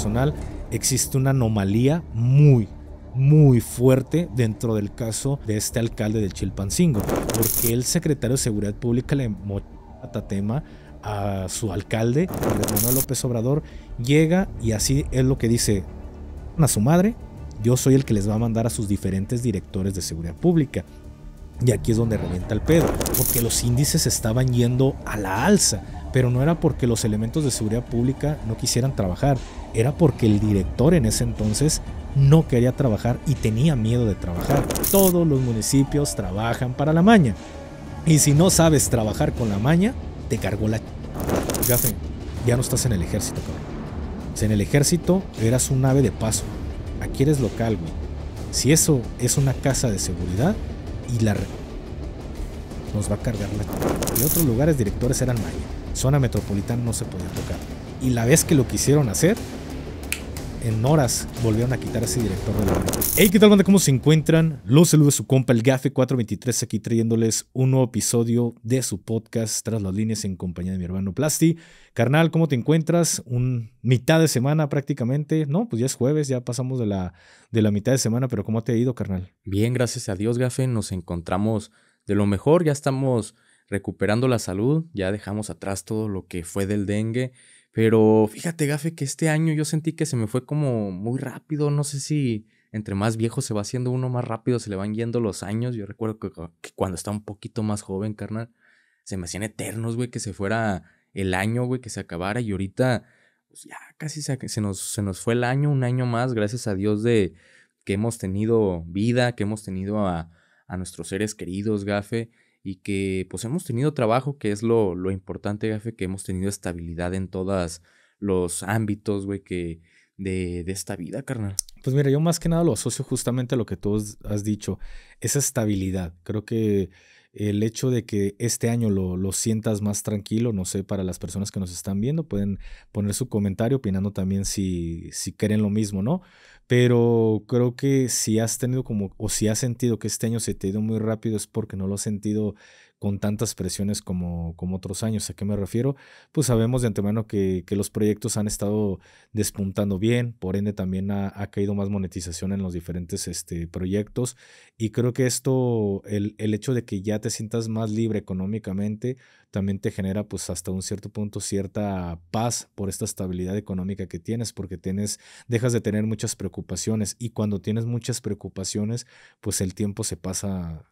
personal existe una anomalía muy fuerte dentro del caso de este alcalde del Chilpancingo, porque el secretario de Seguridad Pública le tema a su alcalde, Andrés Manuel López Obrador, llega y así es lo que dice a su madre: yo soy el que les va a mandar a sus diferentes directores de seguridad pública. Y aquí es donde revienta el pedo, porque los índices estaban yendo a la alza, pero no era porque los elementos de seguridad pública no quisieran trabajar, era porque el director en ese entonces no quería trabajar y tenía miedo de trabajar. Todos los municipios trabajan para la maña, y si no sabes trabajar con la maña, te cargó la gafe. Ya no estás en el ejército, cabrón. O sea, en el ejército eras un ave de paso, aquí eres local, güey. Si eso es una casa de seguridad, y nos va a cargar la... En otros lugares directores eran maña, zona metropolitana no se podía tocar, y la vez que lo quisieron hacer, en horas volvieron a quitar a ese director de la... Hey, ¿qué tal, banda? ¿Cómo se encuentran? Los saluda su compa el Gafe 423, aquí trayéndoles un nuevo episodio de su podcast Tras las Líneas en compañía de mi hermano Plasti. Carnal, ¿cómo te encuentras? Mitad de semana prácticamente, ¿no? Pues ya es jueves, ya pasamos de la mitad de semana, pero ¿cómo te ha ido, carnal? Bien, gracias a Dios, Gafe, nos encontramos de lo mejor, ya estamos recuperando la salud, ya dejamos atrás todo lo que fue del dengue. Pero fíjate, Gafe, que este año yo sentí que se me fue como muy rápido. No sé si entre más viejo se va haciendo uno, más rápido se le van yendo los años. Yo recuerdo que cuando estaba un poquito más joven, carnal, se me hacían eternos, güey, que se fuera el año, güey, que se acabara. Y ahorita, pues ya casi se nos fue el año, un año más, gracias a Dios de que hemos tenido vida, que hemos tenido a nuestros seres queridos, Gafe. Y que pues hemos tenido trabajo, que es lo importante, Gafe, que hemos tenido estabilidad en todos los ámbitos, güey, que de esta vida, carnal. Pues mira, yo más que nada lo asocio justamente a lo que tú has dicho, esa estabilidad. Creo que el hecho de que este año lo sientas más tranquilo, no sé, para las personas que nos están viendo, pueden poner su comentario opinando también si creen lo mismo, ¿no? Pero creo que si has tenido o si has sentido que este año se te ha ido muy rápido, es porque no lo has sentido con tantas presiones como otros años. ¿A qué me refiero? Pues sabemos de antemano que los proyectos han estado despuntando bien, por ende también ha caído más monetización en los diferentes proyectos, y creo que esto, el hecho de que ya te sientas más libre económicamente, también te genera pues hasta un cierto punto cierta paz por esta estabilidad económica que tienes, porque dejas de tener muchas preocupaciones, y cuando tienes muchas preocupaciones, pues el tiempo se pasa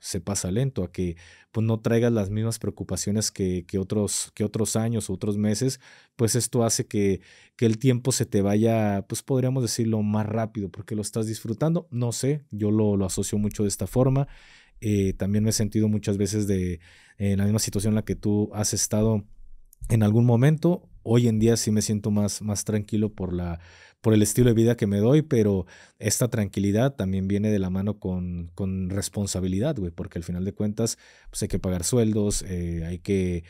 lento, a que pues no traigas las mismas preocupaciones que otros años o otros meses, pues esto hace que el tiempo se te vaya, pues podríamos decirlo, más rápido, porque lo estás disfrutando. No sé, yo lo asocio mucho de esta forma. También me he sentido muchas veces en la misma situación en la que tú has estado en algún momento. Hoy en día sí me siento más tranquilo por el estilo de vida que me doy, pero esta tranquilidad también viene de la mano con responsabilidad, güey, porque al final de cuentas pues hay que pagar sueldos, hay que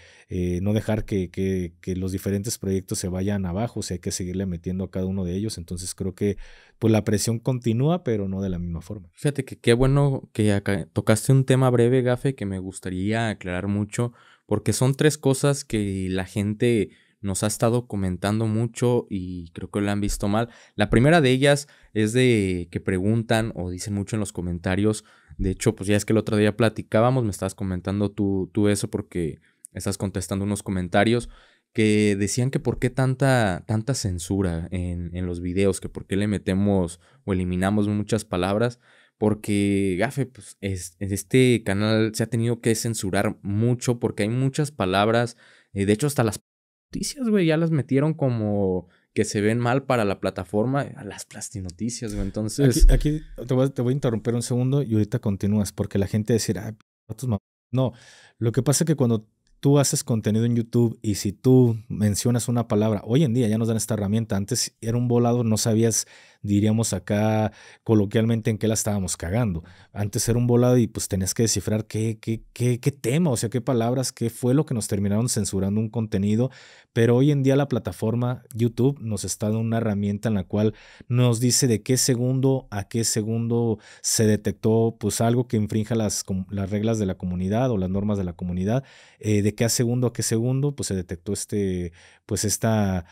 no dejar que los diferentes proyectos se vayan abajo, o sea, hay que seguirle metiendo a cada uno de ellos. Entonces creo que pues la presión continúa, pero no de la misma forma. Fíjate que qué bueno que acá tocaste un tema breve, Gafe, que me gustaría aclarar mucho, porque son tres cosas que la gente nos ha estado comentando mucho y creo que lo han visto mal. La primera de ellas es de que preguntan o dicen mucho en los comentarios. De hecho, pues ya es que el otro día platicábamos, me estabas comentando tú eso porque estás contestando unos comentarios que decían que por qué tanta censura en los videos, que por qué le metemos o eliminamos muchas palabras. Porque, Gafe, pues en este canal se ha tenido que censurar mucho porque hay muchas palabras. De hecho, hasta las noticias, güey, ya las metieron como que se ven mal para la plataforma, a las plastinoticias, güey. Entonces, Aquí te voy a interrumpir un segundo y ahorita continúas, porque la gente decirá, no, lo que pasa es que cuando tú haces contenido en YouTube y si tú mencionas una palabra, hoy en día ya nos dan esta herramienta. Antes era un volado, no sabías, diríamos acá coloquialmente, en qué la estábamos cagando. Antes era un volado y pues tenías que descifrar qué tema, o sea, qué palabras, qué fue lo que nos terminaron censurando un contenido. Pero hoy en día la plataforma YouTube nos está dando una herramienta en la cual nos dice de qué segundo a qué segundo se detectó pues algo que infrinja las reglas de la comunidad o las normas de la comunidad, de qué segundo, pues se detectó pues esta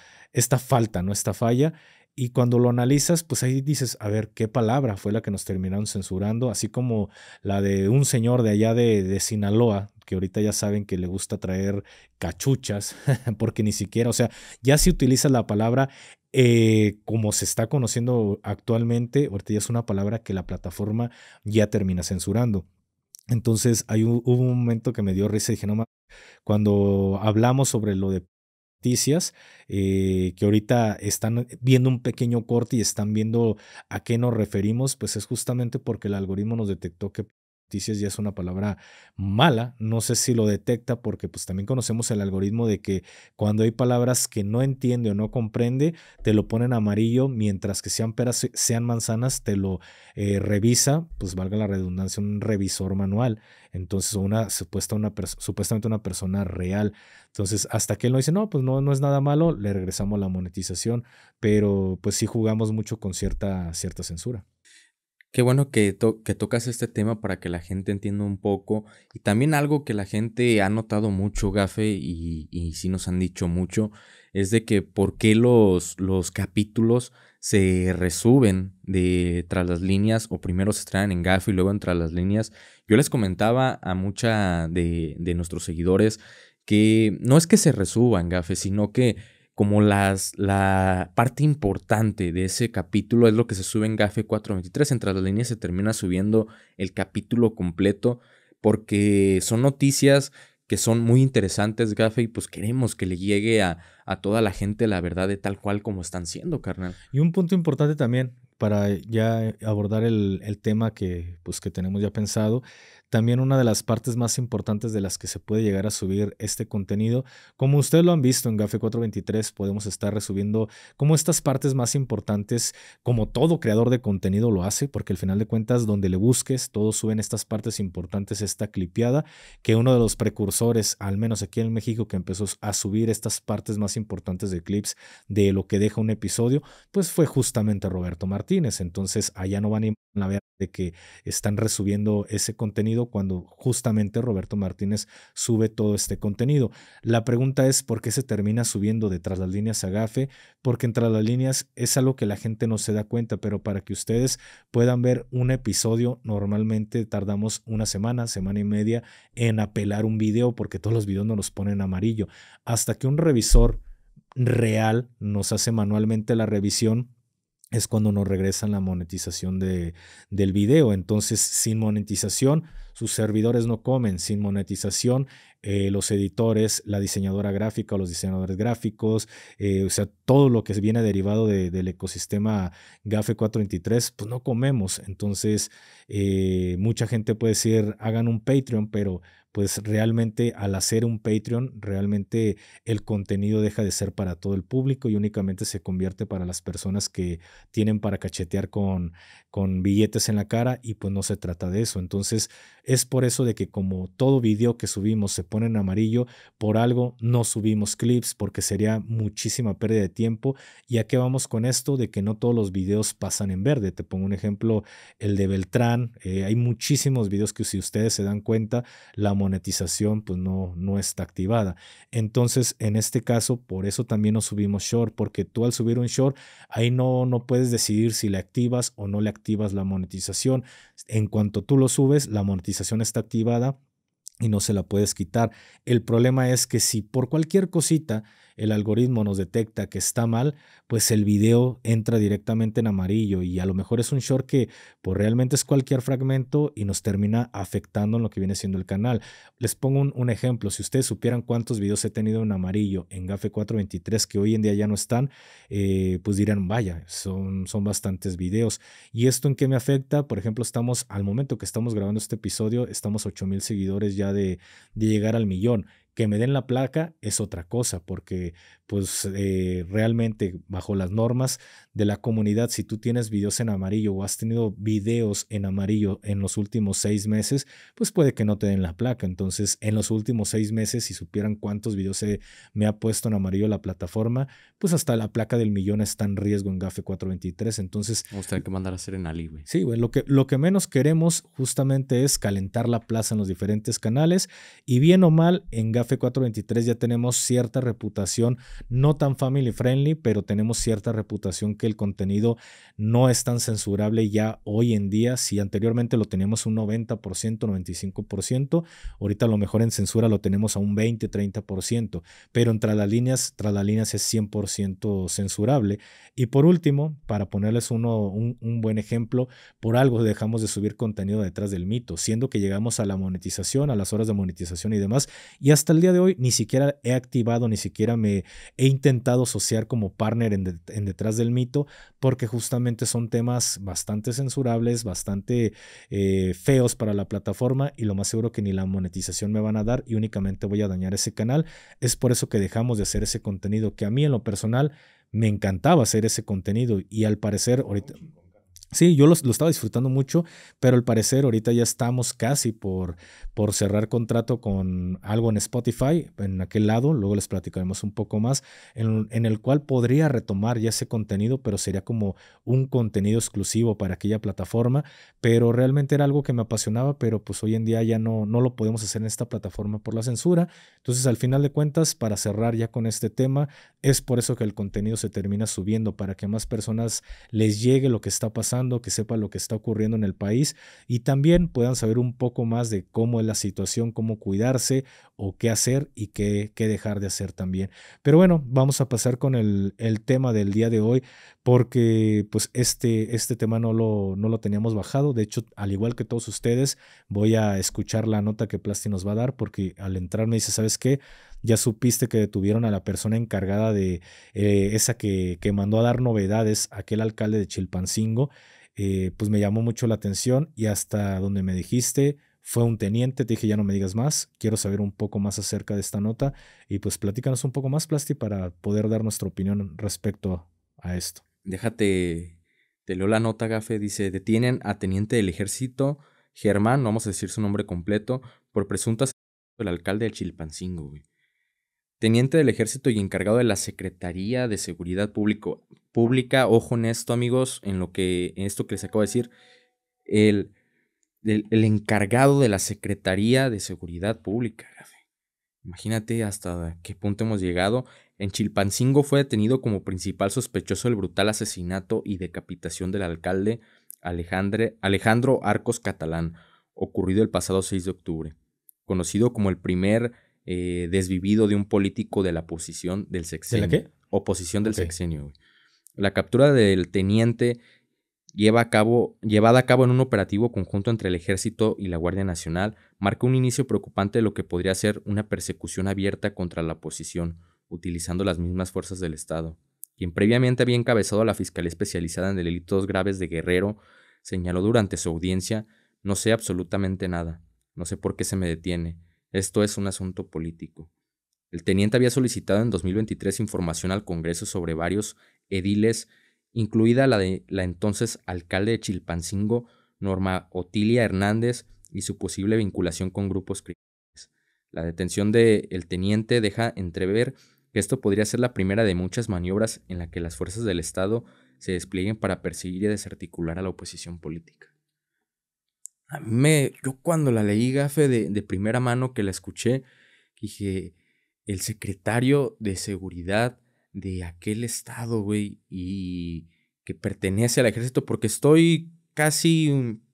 falta, ¿no? Esta falla. Y cuando lo analizas, pues ahí dices, a ver, ¿qué palabra fue la que nos terminaron censurando? Así como la de un señor de allá de Sinaloa, que ahorita ya saben que le gusta traer cachuchas, porque ni siquiera, o sea, ya si utilizas la palabra como se está conociendo actualmente, ahorita ya es una palabra que la plataforma ya termina censurando. Entonces, hubo un momento que me dio risa y dije, no, cuando hablamos sobre lo de noticias, que ahorita están viendo un pequeño corte y están viendo a qué nos referimos, pues es justamente porque el algoritmo nos detectó que noticias ya es una palabra mala. No sé si lo detecta porque pues también conocemos el algoritmo de que cuando hay palabras que no entiende o no comprende, te lo ponen amarillo, mientras que sean peras, sean manzanas, te lo revisa, pues valga la redundancia, un revisor manual. Entonces, supuestamente una persona real. Entonces, hasta que él no dice, no, pues no, no es nada malo, le regresamos la monetización, pero pues sí jugamos mucho con cierta censura. Qué bueno que tocas este tema para que la gente entienda un poco. Y también algo que la gente ha notado mucho, Gafe, y sí nos han dicho mucho, es de que por qué los capítulos se resuben de Tras las Líneas o primero se estrenan en Gafe y luego en Tras las Líneas. Yo les comentaba a mucha de nuestros seguidores que no es que se resuban, Gafe, sino que como la parte importante de ese capítulo es lo que se sube en Gafe 423. Entre las líneas se termina subiendo el capítulo completo porque son noticias que son muy interesantes, Gafe, y pues queremos que le llegue a toda la gente la verdad de tal cual como están siendo, carnal. Y un punto importante también para ya abordar el tema pues, que tenemos ya pensado, también una de las partes más importantes de las que se puede llegar a subir este contenido, como ustedes lo han visto en Gafe 423, podemos estar resubiendo como estas partes más importantes, como todo creador de contenido lo hace, porque al final de cuentas, donde le busques, todos suben estas partes importantes, esta clipeada, que uno de los precursores, al menos aquí en México, que empezó a subir estas partes más importantes de clips de lo que deja un episodio, pues fue justamente Roberto Martínez. Entonces allá no van a ver de que están resubiendo ese contenido cuando justamente Roberto Martínez sube todo este contenido. La pregunta es ¿por qué se termina subiendo de Tras las Líneas a Gafe? Porque en Tras las Líneas es algo que la gente no se da cuenta, pero para que ustedes puedan ver un episodio, normalmente tardamos una semana, semana y media en apelar un video porque todos los videos nos los ponen amarillo. Hasta que un revisor real nos hace manualmente la revisión, es cuando nos regresan la monetización del video. Entonces, sin monetización, sus servidores no comen. Sin monetización, los editores, la diseñadora gráfica o los diseñadores gráficos, o sea, todo lo que viene derivado del ecosistema GAFE 423, pues no comemos. Entonces, mucha gente puede decir, hagan un Patreon, pero pues realmente al hacer un Patreon, realmente el contenido deja de ser para todo el público y únicamente se convierte para las personas que tienen para cachetear con billetes en la cara y pues no se trata de eso. Entonces es por eso de que como todo video que subimos se pone en amarillo, por algo no subimos clips porque sería muchísima pérdida de tiempo. ¿Y a qué vamos con esto? De que no todos los videos pasan en verde. Te pongo un ejemplo, el de Beltrán. Hay muchísimos videos que si ustedes se dan cuenta, la monetización pues no está activada. Entonces en este caso, por eso también no subimos short, porque tú al subir un short, ahí no puedes decidir si le activas o no le activas la monetización. En cuanto tú lo subes, la monetización está activada y no se la puedes quitar. El problema es que si por cualquier cosita el algoritmo nos detecta que está mal, pues el video entra directamente en amarillo y a lo mejor es un short que pues realmente es cualquier fragmento y nos termina afectando en lo que viene siendo el canal. Les pongo un ejemplo, si ustedes supieran cuántos videos he tenido en amarillo en Gafe 423 que hoy en día ya no están, pues dirán, vaya, son bastantes videos. ¿Y esto en qué me afecta? Por ejemplo, al momento que estamos grabando este episodio, estamos 8,000 seguidores ya de llegar al millón. Que me den la placa es otra cosa, porque pues realmente bajo las normas de la comunidad, si tú tienes videos en amarillo o has tenido videos en amarillo en los últimos 6 meses, pues puede que no te den la placa. Entonces, en los últimos 6 meses, si supieran cuántos videos me ha puesto en amarillo la plataforma, pues hasta la placa del millón está en riesgo en Gafe 423. Entonces, Vamos a tener que mandar a hacer en Ali, güey. sí, güey, lo que menos queremos justamente es calentar la plaza en los diferentes canales y bien o mal en Gafe Gafe 423 ya tenemos cierta reputación, no tan family friendly, pero tenemos cierta reputación que el contenido no es tan censurable ya hoy en día. Si anteriormente lo teníamos un 90%, 95%, ahorita a lo mejor en censura lo tenemos a un 20, 30%, pero en tras las líneas es 100% censurable. Y por último, para ponerles un buen ejemplo, por algo dejamos de subir contenido detrás del mito, siendo que llegamos a la monetización, a las horas de monetización y demás, y hasta el día de hoy ni siquiera he activado, ni siquiera me he intentado asociar como partner en detrás del mito, porque justamente son temas bastante censurables, bastante feos para la plataforma, y lo más seguro que ni la monetización me van a dar y únicamente voy a dañar ese canal. Es por eso que dejamos de hacer ese contenido que a mí en lo personal me encantaba hacer ese contenido, y al parecer ahorita... Sí, yo lo estaba disfrutando mucho, pero al parecer ahorita ya estamos casi por cerrar contrato con algo en Spotify, en aquel lado, luego les platicaremos un poco más, en el cual podría retomar ya ese contenido, pero sería como un contenido exclusivo para aquella plataforma, pero realmente era algo que me apasionaba, pero pues hoy en día ya no lo podemos hacer en esta plataforma por la censura. Entonces, al final de cuentas, para cerrar ya con este tema, es por eso que el contenido se termina subiendo, para que más personas les llegue lo que está pasando, que sepan lo que está ocurriendo en el país y también puedan saber un poco más de cómo es la situación, cómo cuidarse o qué hacer y qué dejar de hacer también. Pero bueno, vamos a pasar con el tema del día de hoy, porque pues este tema no lo teníamos bajado. De hecho, al igual que todos ustedes, voy a escuchar la nota que Plasti nos va a dar, porque al entrar me dice, ¿sabes qué? Ya supiste que detuvieron a la persona encargada de esa que mandó a dar novedades, aquel alcalde de Chilpancingo. Pues me llamó mucho la atención, y hasta donde me dijiste fue un teniente. Te dije, ya no me digas más, quiero saber un poco más acerca de esta nota, y pues platícanos un poco más, Plasti, para poder dar nuestra opinión respecto a esto. Déjate, te leo la nota, Gafe. Dice, detienen a teniente del ejército Germán, no vamos a decir su nombre completo, por presunto asesinato del alcalde de Chilpancingo, güey. Teniente del ejército y encargado de la Secretaría de Seguridad Pública, ojo en esto, amigos, en esto que les acabo de decir, el, el encargado de la Secretaría de Seguridad Pública, Gafe. Imagínate hasta qué punto hemos llegado. En Chilpancingo fue detenido como principal sospechoso del brutal asesinato y decapitación del alcalde Alejandro Arcos Catalán, ocurrido el pasado 6 de octubre, conocido como el primer desvivido de un político de la oposición del ¿De la sexenio. qué? Oposición del Ok. sexenio, güey. La captura del teniente llevada a cabo en un operativo conjunto entre el Ejército y la Guardia Nacional, marca un inicio preocupante de lo que podría ser una persecución abierta contra la oposición, utilizando las mismas fuerzas del Estado. Quien previamente había encabezado a la Fiscalía Especializada en Delitos Graves de Guerrero, señaló durante su audiencia: no sé absolutamente nada, no sé por qué se me detiene, esto es un asunto político. El teniente había solicitado en 2023 información al Congreso sobre varios ediles, incluida la de la entonces alcalde de Chilpancingo, Norma Otilia Hernández, y su posible vinculación con grupos criminales. La detención del teniente deja entrever que esto podría ser la primera de muchas maniobras en la que las fuerzas del Estado se desplieguen para perseguir y desarticular a la oposición política. Yo cuando la leí, Gafe, de primera mano, que la escuché, dije, el secretario de seguridad de aquel estado, güey, y que pertenece al ejército, porque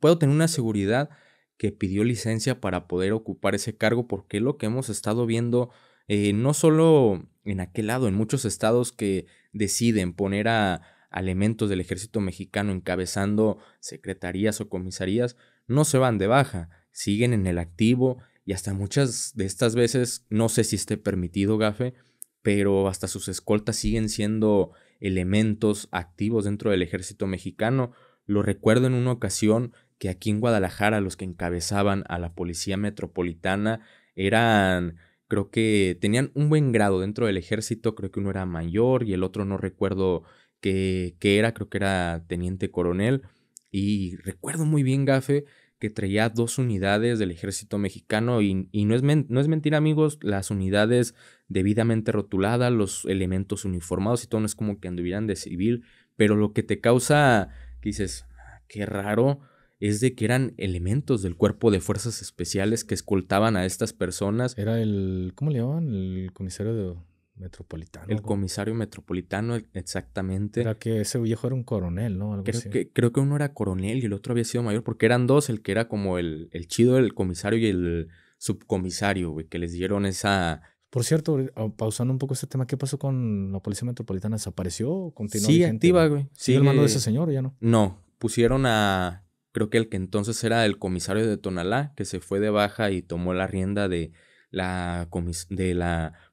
puedo tener una seguridad que pidió licencia para poder ocupar ese cargo, porque es lo que hemos estado viendo, no solo en aquel lado, en muchos estados que deciden poner a elementos del ejército mexicano encabezando secretarías o comisarías, no se van de baja, siguen en el activo, y hasta muchas de estas veces, no sé si esté permitido, Gafe, pero hasta sus escoltas siguen siendo elementos activos dentro del ejército mexicano. Lo recuerdo en una ocasión que aquí en Guadalajara los que encabezaban a la policía metropolitana creo que tenían un buen grado dentro del ejército, creo que uno era mayor y el otro no recuerdo qué era, creo que era teniente coronel. Y recuerdo muy bien, Gafe, que traía 2 unidades del ejército mexicano, y no es mentira, amigos, las unidades debidamente rotuladas, los elementos uniformados y todo, no es como que anduvieran de civil, pero lo que te causa, que dices, qué raro, es de que eran elementos del cuerpo de fuerzas especiales que escoltaban a estas personas. Era el, ¿cómo le llamaban? El comisario metropolitano. El comisario metropolitano, exactamente. Era que ese viejo era un coronel, ¿no? Algo así. Creo que uno era coronel y el otro había sido mayor, porque eran dos, el que era como el chido, el comisario y el subcomisario, güey, que les dieron esa... Por cierto, pausando un poco este tema, ¿qué pasó con la policía metropolitana? ¿Desapareció o continuó Sí, vigente? activa, güey. ¿Sigue el mando de ese señor o ya no? No, pusieron a... Creo que el que entonces era el comisario de Tonalá, que se fue de baja y tomó la rienda de la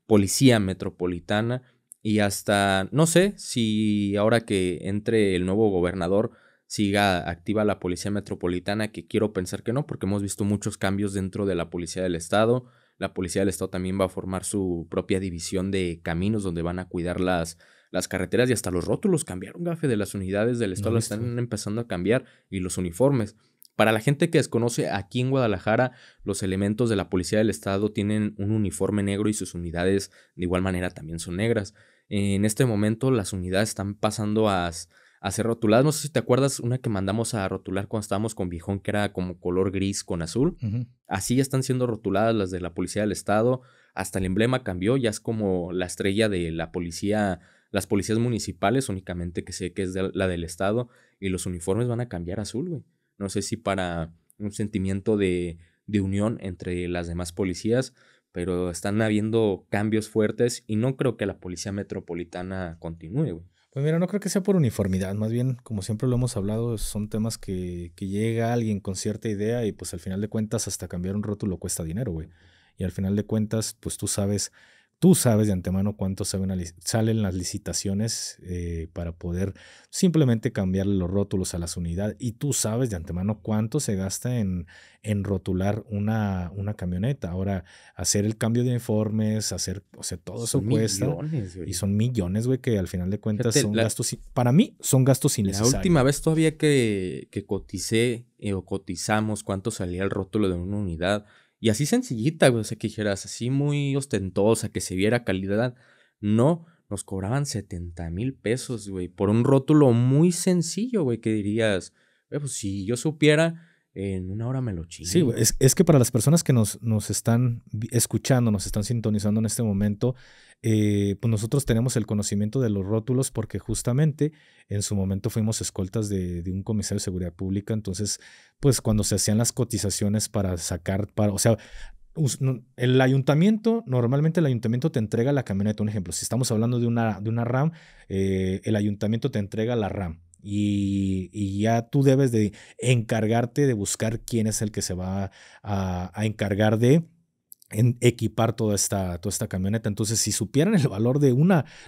policía metropolitana. Y hasta, no sé si ahora que entre el nuevo gobernador siga activa la policía metropolitana, que quiero pensar que no, porque hemos visto muchos cambios dentro de la policía del estado. La policía del estado también va a formar su propia división de caminos donde van a cuidar las carreteras y hasta los rótulos cambiaron, gafe, de las unidades del estado, No he lo visto. están empezando a cambiar y los uniformes. Para la gente que desconoce, aquí en Guadalajara los elementos de la policía del estado tienen un uniforme negro y sus unidades de igual manera también son negras. En este momento las unidades están pasando a ser rotuladas. No sé si te acuerdas una que mandamos a rotular cuando estábamos con Viejón, que era como color gris con azul. Así ya están siendo rotuladas las de la policía del estado. Hasta el emblema cambió, ya es como la estrella de la policía, las policías municipales, únicamente que sé que es la del estado. Y los uniformes van a cambiar a azul, güey. No sé si para un sentimiento de unión entre las demás policías, pero están habiendo cambios fuertes y no creo que la policía metropolitana continúe, güey. Pues mira, no creo que sea por uniformidad, más bien, como siempre lo hemos hablado, son temas que llega alguien con cierta idea y pues al final de cuentas hasta cambiar un rótulo cuesta dinero, güey. Y al final de cuentas, pues tú sabes de antemano cuánto salen las licitaciones para poder simplemente cambiarle los rótulos a las unidades. Y tú sabes de antemano cuánto se gasta en rotular una camioneta. Ahora, hacer el cambio de uniformes, o sea, todo eso cuesta. Millones, güey. Y son millones, güey, que al final de cuentas son gastos, para mí son gastos innecesarios. La última vez todavía que coticé o cotizamos cuánto salía el rótulo de una unidad. Y así sencillita, güey, o sea, que dijeras, así muy ostentosa, que se viera calidad. No, nos cobraban 70,000 pesos, güey, por un rótulo muy sencillo, güey, que dirías, pues si yo supiera, en una hora me lo chingo. Sí, güey, es que para las personas que nos están escuchando, nos están sintonizando en este momento, pues nosotros tenemos el conocimiento de los rótulos porque justamente en su momento fuimos escoltas de un comisario de seguridad pública. Entonces, pues cuando se hacían las cotizaciones para sacar, o sea, el ayuntamiento, normalmente el ayuntamiento te entrega la camioneta. Un ejemplo, si estamos hablando de una RAM, el ayuntamiento te entrega la RAM. Y ya tú debes de encargarte de buscar quién es el que se va a encargar de equipar toda esta camioneta. Entonces, si supieran el valor de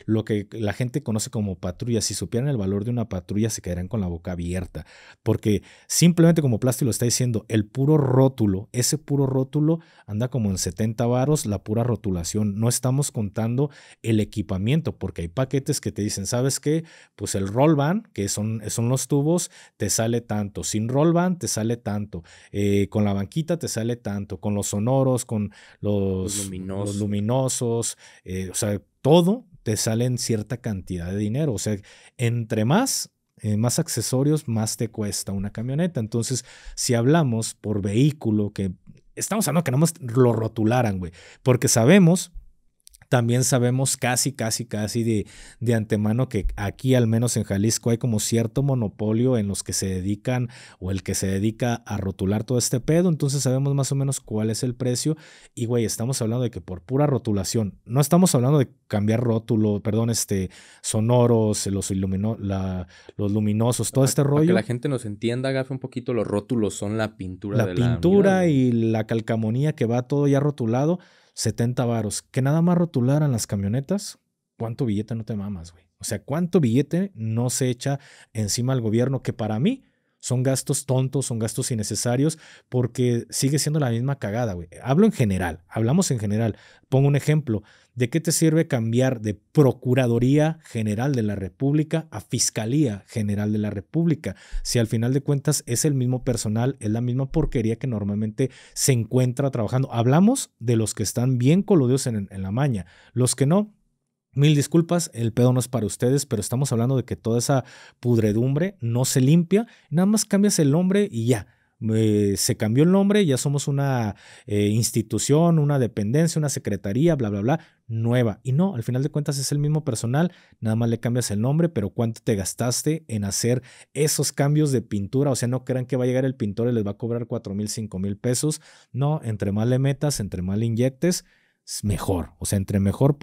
lo que la gente conoce como patrulla, si supieran el valor de una patrulla, se quedarían con la boca abierta, porque simplemente, como Plasti lo está diciendo, ese puro rótulo anda como en 70 varos, la pura rotulación. No estamos contando el equipamiento, porque hay paquetes que te dicen, ¿sabes qué? Pues el roll van, que son los tubos, te sale tanto, sin roll van te sale tanto, con la banquita te sale tanto, con los sonoros, con los luminosos, o sea, todo te sale en cierta cantidad de dinero. O sea, entre más accesorios, más te cuesta una camioneta. Entonces, si hablamos por vehículo, que estamos hablando que no más lo rotularan, güey, porque también sabemos casi de antemano que aquí, al menos en Jalisco, hay como cierto monopolio en los que se dedican o el que se dedica a rotular todo este pedo. Entonces sabemos más o menos cuál es el precio. Y, güey, estamos hablando de que por pura rotulación, no estamos hablando de cambiar rótulo, sonoros, los luminosos, todo este rollo. Para que la gente nos entienda, Gafe, un poquito, los rótulos son la pintura de la pintura y la calcamonía que va todo ya rotulado. 70 varos. Que nada más rotularan las camionetas. ¿Cuánto billete no te mamas, güey? O sea, ¿cuánto billete no se echa encima al gobierno? Que para mí son gastos tontos, son gastos innecesarios, porque sigue siendo la misma cagada, güey. Hablamos en general. Pongo un ejemplo. ¿De qué te sirve cambiar de Procuraduría General de la República a Fiscalía General de la República? Si al final de cuentas es el mismo personal, es la misma porquería que normalmente se encuentra trabajando. Hablamos de los que están bien coludidos en la maña. Los que no, mil disculpas, el pedo no es para ustedes, pero estamos hablando de que toda esa pudredumbre no se limpia, nada más cambias el nombre y ya. se cambió el nombre, ya somos una institución, una dependencia, una secretaría, bla, bla, bla, nueva. Y no, al final de cuentas es el mismo personal, nada más le cambias el nombre, pero ¿cuánto te gastaste en hacer esos cambios de pintura? O sea, no crean que va a llegar el pintor y les va a cobrar 4,000, 5,000 pesos. No, entre más le metas, entre más le inyectes, es mejor. O sea, entre mejor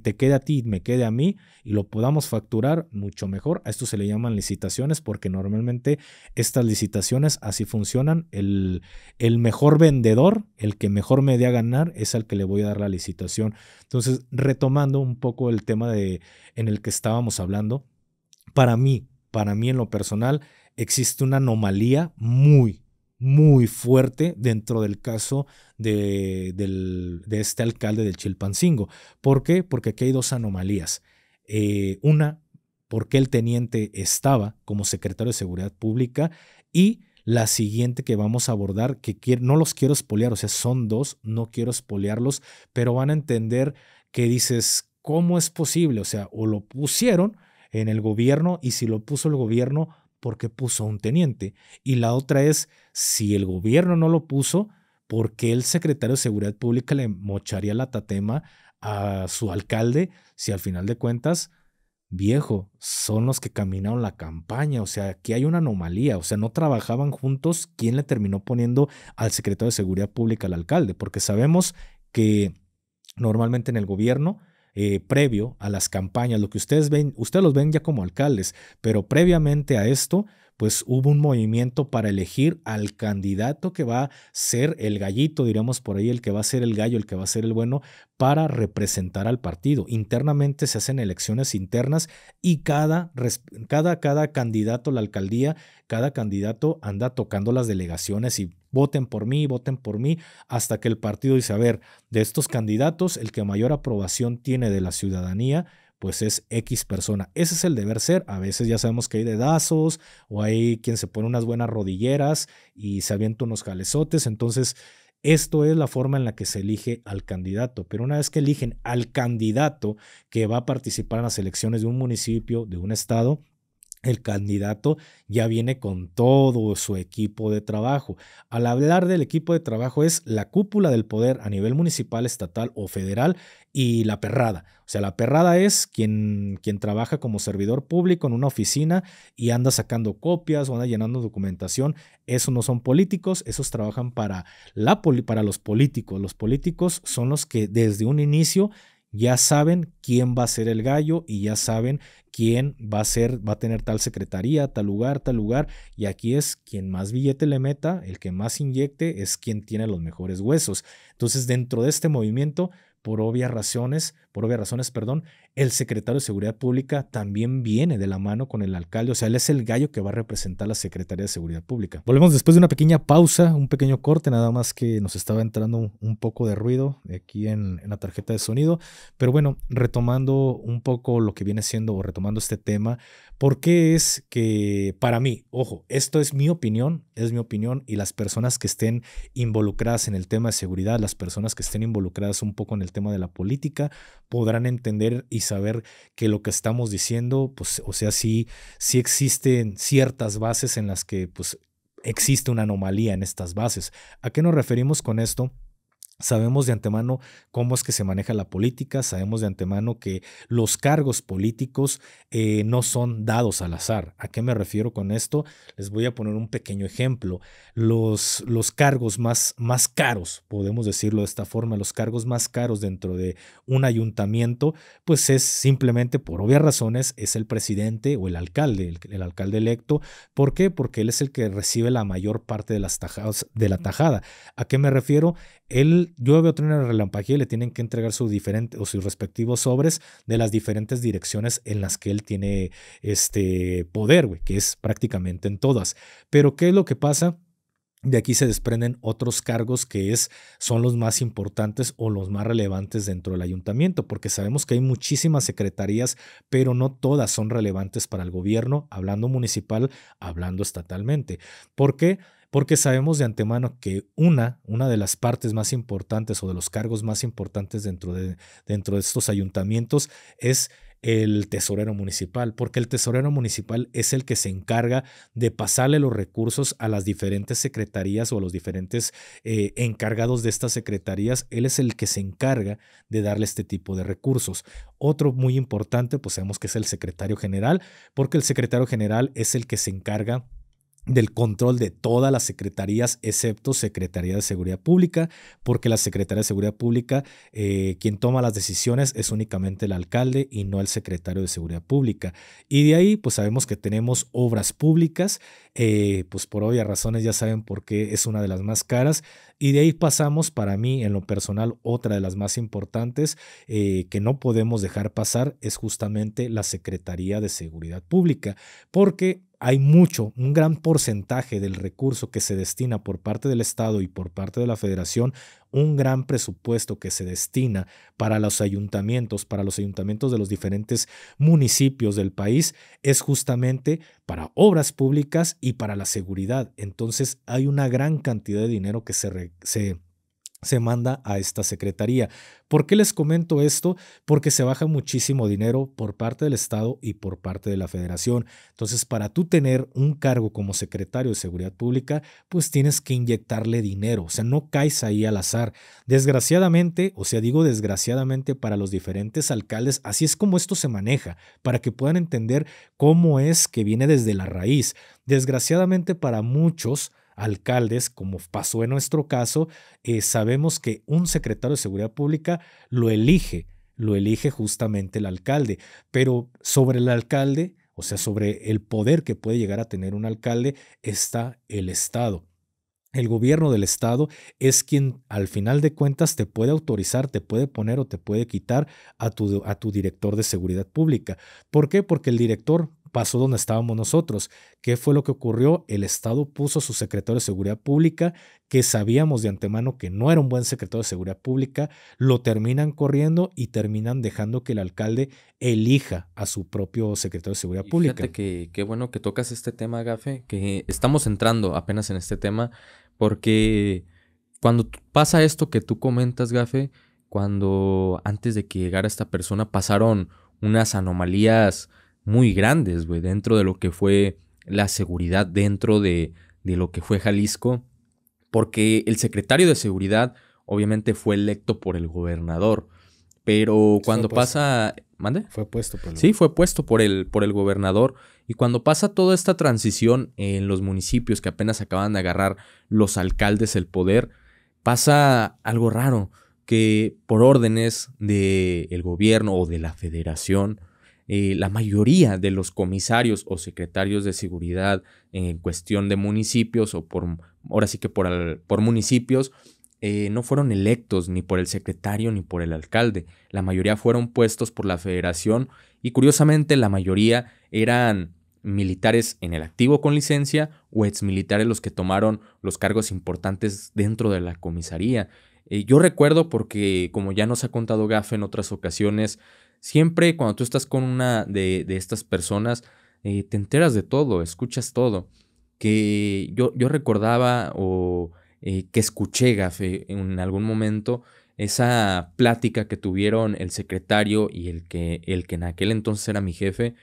te quede a ti, me quede a mí y lo podamos facturar, mucho mejor. A esto se le llaman licitaciones porque normalmente estas licitaciones así funcionan. El mejor vendedor, el que mejor me dé a ganar, es al que le voy a dar la licitación. Entonces, retomando un poco el tema en el que estábamos hablando, para mí en lo personal, existe una anomalía muy, muy fuerte dentro del caso de este alcalde del Chilpancingo. ¿Por qué? Porque aquí hay dos anomalías. Una, porque el teniente estaba como secretario de Seguridad Pública, y la siguiente que vamos a abordar, no los quiero espolear, o sea, son dos, no quiero espolearlos, pero van a entender que dices, ¿cómo es posible? O sea, o lo pusieron en el gobierno, y si lo puso el gobierno, ¿por qué puso a un teniente? Y la otra es, si el gobierno no lo puso, ¿por qué el secretario de Seguridad Pública le mocharía la tatema a su alcalde si al final de cuentas, viejo, son los que caminaron la campaña? O sea, aquí hay una anomalía, o sea, no trabajaban juntos. ¿Quién le terminó poniendo al secretario de Seguridad Pública al alcalde? Porque sabemos que normalmente en el gobierno, previo a las campañas, lo que ustedes los ven ya como alcaldes, pero previamente a esto, pues hubo un movimiento para elegir al candidato que va a ser el gallito, diríamos por ahí, el que va a ser el gallo, el que va a ser el bueno, para representar al partido. Internamente se hacen elecciones internas, y cada candidato a la alcaldía, cada candidato anda tocando las delegaciones y voten por mí, hasta que el partido dice, a ver, de estos candidatos, el que mayor aprobación tiene de la ciudadanía, pues es X persona. Ese es el deber ser. A veces ya sabemos que hay dedazos, o hay quien se pone unas buenas rodilleras y se avienta unos jalezotes. Entonces, esto es la forma en la que se elige al candidato. Pero una vez que eligen al candidato que va a participar en las elecciones de un municipio, de un estado, el candidato ya viene con todo su equipo de trabajo. Al hablar del equipo de trabajo, es la cúpula del poder a nivel municipal, estatal o federal, y la perrada. O sea, la perrada es quien trabaja como servidor público en una oficina y anda sacando copias o anda llenando documentación. Esos no son políticos, esos trabajan para los políticos. Los políticos son los que desde un inicio ya saben quién va a ser el gallo, y ya saben quién va a tener tal secretaría, tal lugar, y aquí es quien más billete le meta, el que más inyecte, es quien tiene los mejores huesos. Entonces, dentro de este movimiento, por obvias razones, perdón, el secretario de Seguridad Pública también viene de la mano con el alcalde. O sea, él es el gallo que va a representar la Secretaría de Seguridad Pública. Volvemos después de una pequeña pausa, un pequeño corte, nada más que nos estaba entrando un poco de ruido aquí en la tarjeta de sonido. Pero bueno, retomando un poco lo que viene siendo, o retomando este tema, ¿por qué es que para mí, ojo, esto es mi opinión, y las personas que estén involucradas en el tema de seguridad, las personas que estén involucradas un poco en el tema de la política, podrán entender y saber que lo que estamos diciendo, pues, o sea, sí existen ciertas bases en las que, pues, existe una anomalía en estas bases. ¿A qué nos referimos con esto? Sabemos de antemano cómo es que se maneja la política, sabemos de antemano que los cargos políticos no son dados al azar. ¿A qué me refiero con esto? Les voy a poner un pequeño ejemplo. Los cargos más caros, podemos decirlo de esta forma, los cargos más caros dentro de un ayuntamiento, pues es simplemente, por obvias razones, es el presidente o el alcalde, el alcalde electo. ¿Por qué? Porque él es el que recibe la mayor parte de las tajadas, de la tajada. ¿A qué me refiero? Él llueve o truena relampaguea y le tienen que entregar sus respectivos sobres de las diferentes direcciones en las que él tiene poder, güey, que es prácticamente en todas. Pero ¿qué es lo que pasa? De aquí se desprenden otros cargos son los más importantes o los más relevantes dentro del ayuntamiento, porque sabemos que hay muchísimas secretarías, pero no todas son relevantes para el gobierno, hablando municipal, hablando estatalmente. ¿Por qué? Porque sabemos de antemano que una de las partes más importantes o de los cargos más importantes dentro de estos ayuntamientos es el tesorero municipal, porque el tesorero municipal es el que se encarga de pasarle los recursos a las diferentes secretarías o a los diferentes encargados de estas secretarías. Él es el que se encarga de darle este tipo de recursos. Otro muy importante, pues sabemos que es el secretario general, porque el secretario general es el que se encarga del control de todas las secretarías, excepto Secretaría de Seguridad Pública, porque la Secretaría de Seguridad Pública, quien toma las decisiones es únicamente el alcalde y no el secretario de Seguridad Pública. Y de ahí, pues sabemos que tenemos obras públicas, pues por obvias razones ya saben por qué es una de las más caras. Y de ahí pasamos, para mí, en lo personal, otra de las más importantes que no podemos dejar pasar es justamente la Secretaría de Seguridad Pública, porque hay un gran porcentaje del recurso que se destina por parte del Estado y por parte de la Federación, un gran presupuesto que se destina para los ayuntamientos de los diferentes municipios del país, es justamente para obras públicas y para la seguridad. Entonces hay una gran cantidad de dinero que se manda a esta secretaría. ¿Por qué les comento esto? Porque se baja muchísimo dinero por parte del Estado y por parte de la Federación. Entonces, para tú tener un cargo como secretario de Seguridad Pública, pues tienes que inyectarle dinero. O sea, no caes ahí al azar. Desgraciadamente, o sea, digo desgraciadamente para los diferentes alcaldes, así es como esto se maneja, para que puedan entender cómo es que viene desde la raíz. Desgraciadamente para muchos alcaldes, como pasó en nuestro caso, sabemos que un secretario de Seguridad Pública lo elige justamente el alcalde, pero sobre el alcalde, o sea, sobre el poder que puede llegar a tener un alcalde, está el Estado. El gobierno del Estado es quien al final de cuentas te puede autorizar, te puede poner o te puede quitar a tu director de seguridad pública. ¿Por qué? Porque el director pasó donde estábamos nosotros. ¿Qué fue lo que ocurrió? El Estado puso a su secretario de seguridad pública, que sabíamos de antemano que no era un buen secretario de seguridad pública, lo terminan corriendo y terminan dejando que el alcalde elija a su propio secretario de seguridad Y pública. fíjate que qué bueno que tocas este tema, Gafe, que estamos entrando apenas en este tema, porque cuando pasa esto que tú comentas, Gafe, cuando antes de que llegara esta persona pasaron unas anomalías muy grandes, güey, dentro de lo que fue la seguridad, dentro de lo que fue Jalisco, porque el secretario de seguridad obviamente fue electo por el gobernador, pero cuando pasa... ¿Mande? Fue puesto por el Sí, fue puesto por el gobernador. Y cuando pasa toda esta transición en los municipios que apenas acaban de agarrar los alcaldes el poder, pasa algo raro, que por órdenes del gobierno o de la federación, la mayoría de los comisarios o secretarios de seguridad en cuestión de municipios o ahora sí que por municipios, no fueron electos ni por el secretario ni por el alcalde. La mayoría fueron puestos por la federación y curiosamente la mayoría eran militares en el activo con licencia o exmilitares los que tomaron los cargos importantes dentro de la comisaría. Yo recuerdo porque, como ya nos ha contado Gafe en otras ocasiones, siempre cuando tú estás con una de estas personas, te enteras de todo, escuchas todo. Que yo recordaba que escuché, Gafe, en algún momento esa plática que tuvieron el secretario y el que en aquel entonces era mi jefe,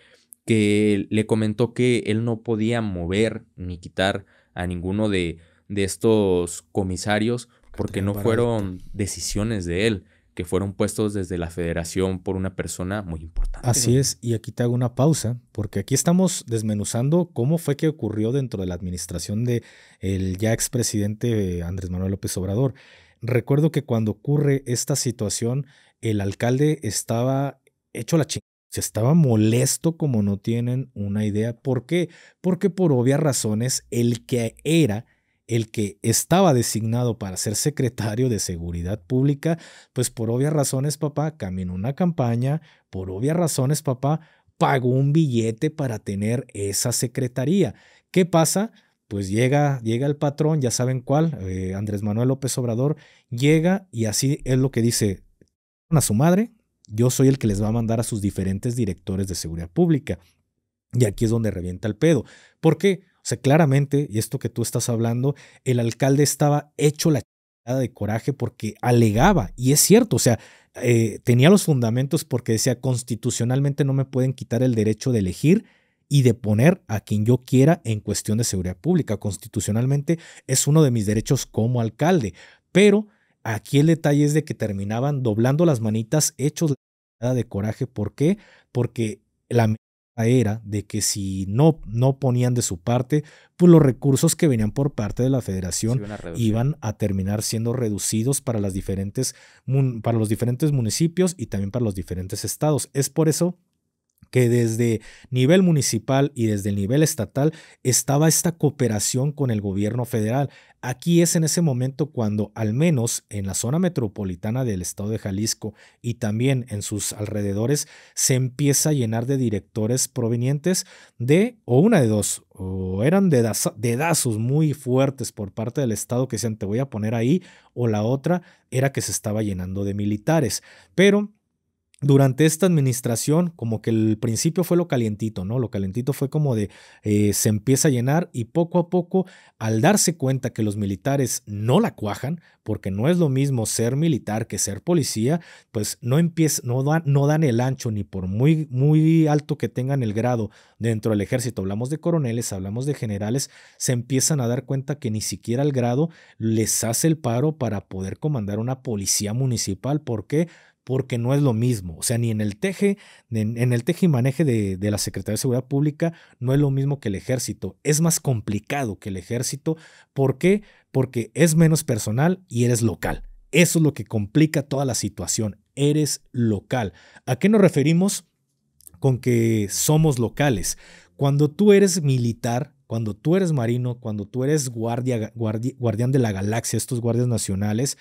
que le comentó que él no podía mover ni quitar a ninguno de estos comisarios porque no fueron decisiones de él, que fueron puestos desde la federación por una persona muy importante. Así es, y aquí te hago una pausa, porque aquí estamos desmenuzando cómo fue que ocurrió dentro de la administración de el ya expresidente Andrés Manuel López Obrador. Recuerdo que cuando ocurre esta situación, el alcalde estaba hecho la chingada, se estaba molesto como no tienen una idea. ¿Por qué? Porque por obvias razones, el que estaba designado para ser secretario de Seguridad Pública, pues por obvias razones, papá, caminó una campaña, por obvias razones, papá, pagó un billete para tener esa secretaría. ¿Qué pasa? Pues llega el patrón, ya saben cuál, Andrés Manuel López Obrador, llega y así es lo que dice a su madre, yo soy el que les va a mandar a sus diferentes directores de seguridad pública. Y aquí es donde revienta el pedo. ¿Por qué? O sea, claramente, y esto que tú estás hablando, el alcalde estaba hecho la chingada de coraje porque alegaba, y es cierto, o sea, tenía los fundamentos porque decía constitucionalmente no me pueden quitar el derecho de elegir y de poner a quien yo quiera en cuestión de seguridad pública. Constitucionalmente es uno de mis derechos como alcalde, pero aquí el detalle es de que terminaban doblando las manitas, hechos de coraje. ¿Por qué? Porque la amenaza era de que si no ponían de su parte, pues los recursos que venían por parte de la federación iban a terminar siendo reducidos para los diferentes municipios y también para los diferentes estados. Es por eso que desde nivel municipal y desde el nivel estatal estaba esta cooperación con el gobierno federal. Aquí es en ese momento cuando, al menos en la zona metropolitana del estado de Jalisco y también en sus alrededores, se empieza a llenar de directores provenientes de, o una de dos, o eran dedazos muy fuertes por parte del estado que decían te voy a poner ahí, o la otra era que se estaba llenando de militares. Pero durante esta administración, como que el principio fue lo calientito, ¿no? Lo calientito fue como de se empieza a llenar y poco a poco, al darse cuenta que los militares no la cuajan, porque no es lo mismo ser militar que ser policía, pues no dan el ancho ni por muy, muy alto que tengan el grado dentro del ejército. Hablamos de coroneles, hablamos de generales, se empiezan a dar cuenta que ni siquiera el grado les hace el paro para poder comandar una policía municipal. ¿Por qué? Porque no es lo mismo, o sea, ni en el teje y maneje de la Secretaría de Seguridad Pública no es lo mismo que el ejército, es más complicado que el ejército. ¿Por qué? Porque es menos personal y eres local. Eso es lo que complica toda la situación, eres local. ¿A qué nos referimos con que somos locales? Cuando tú eres militar, cuando tú eres marino, cuando tú eres guardián de la galaxia, estos guardias nacionales,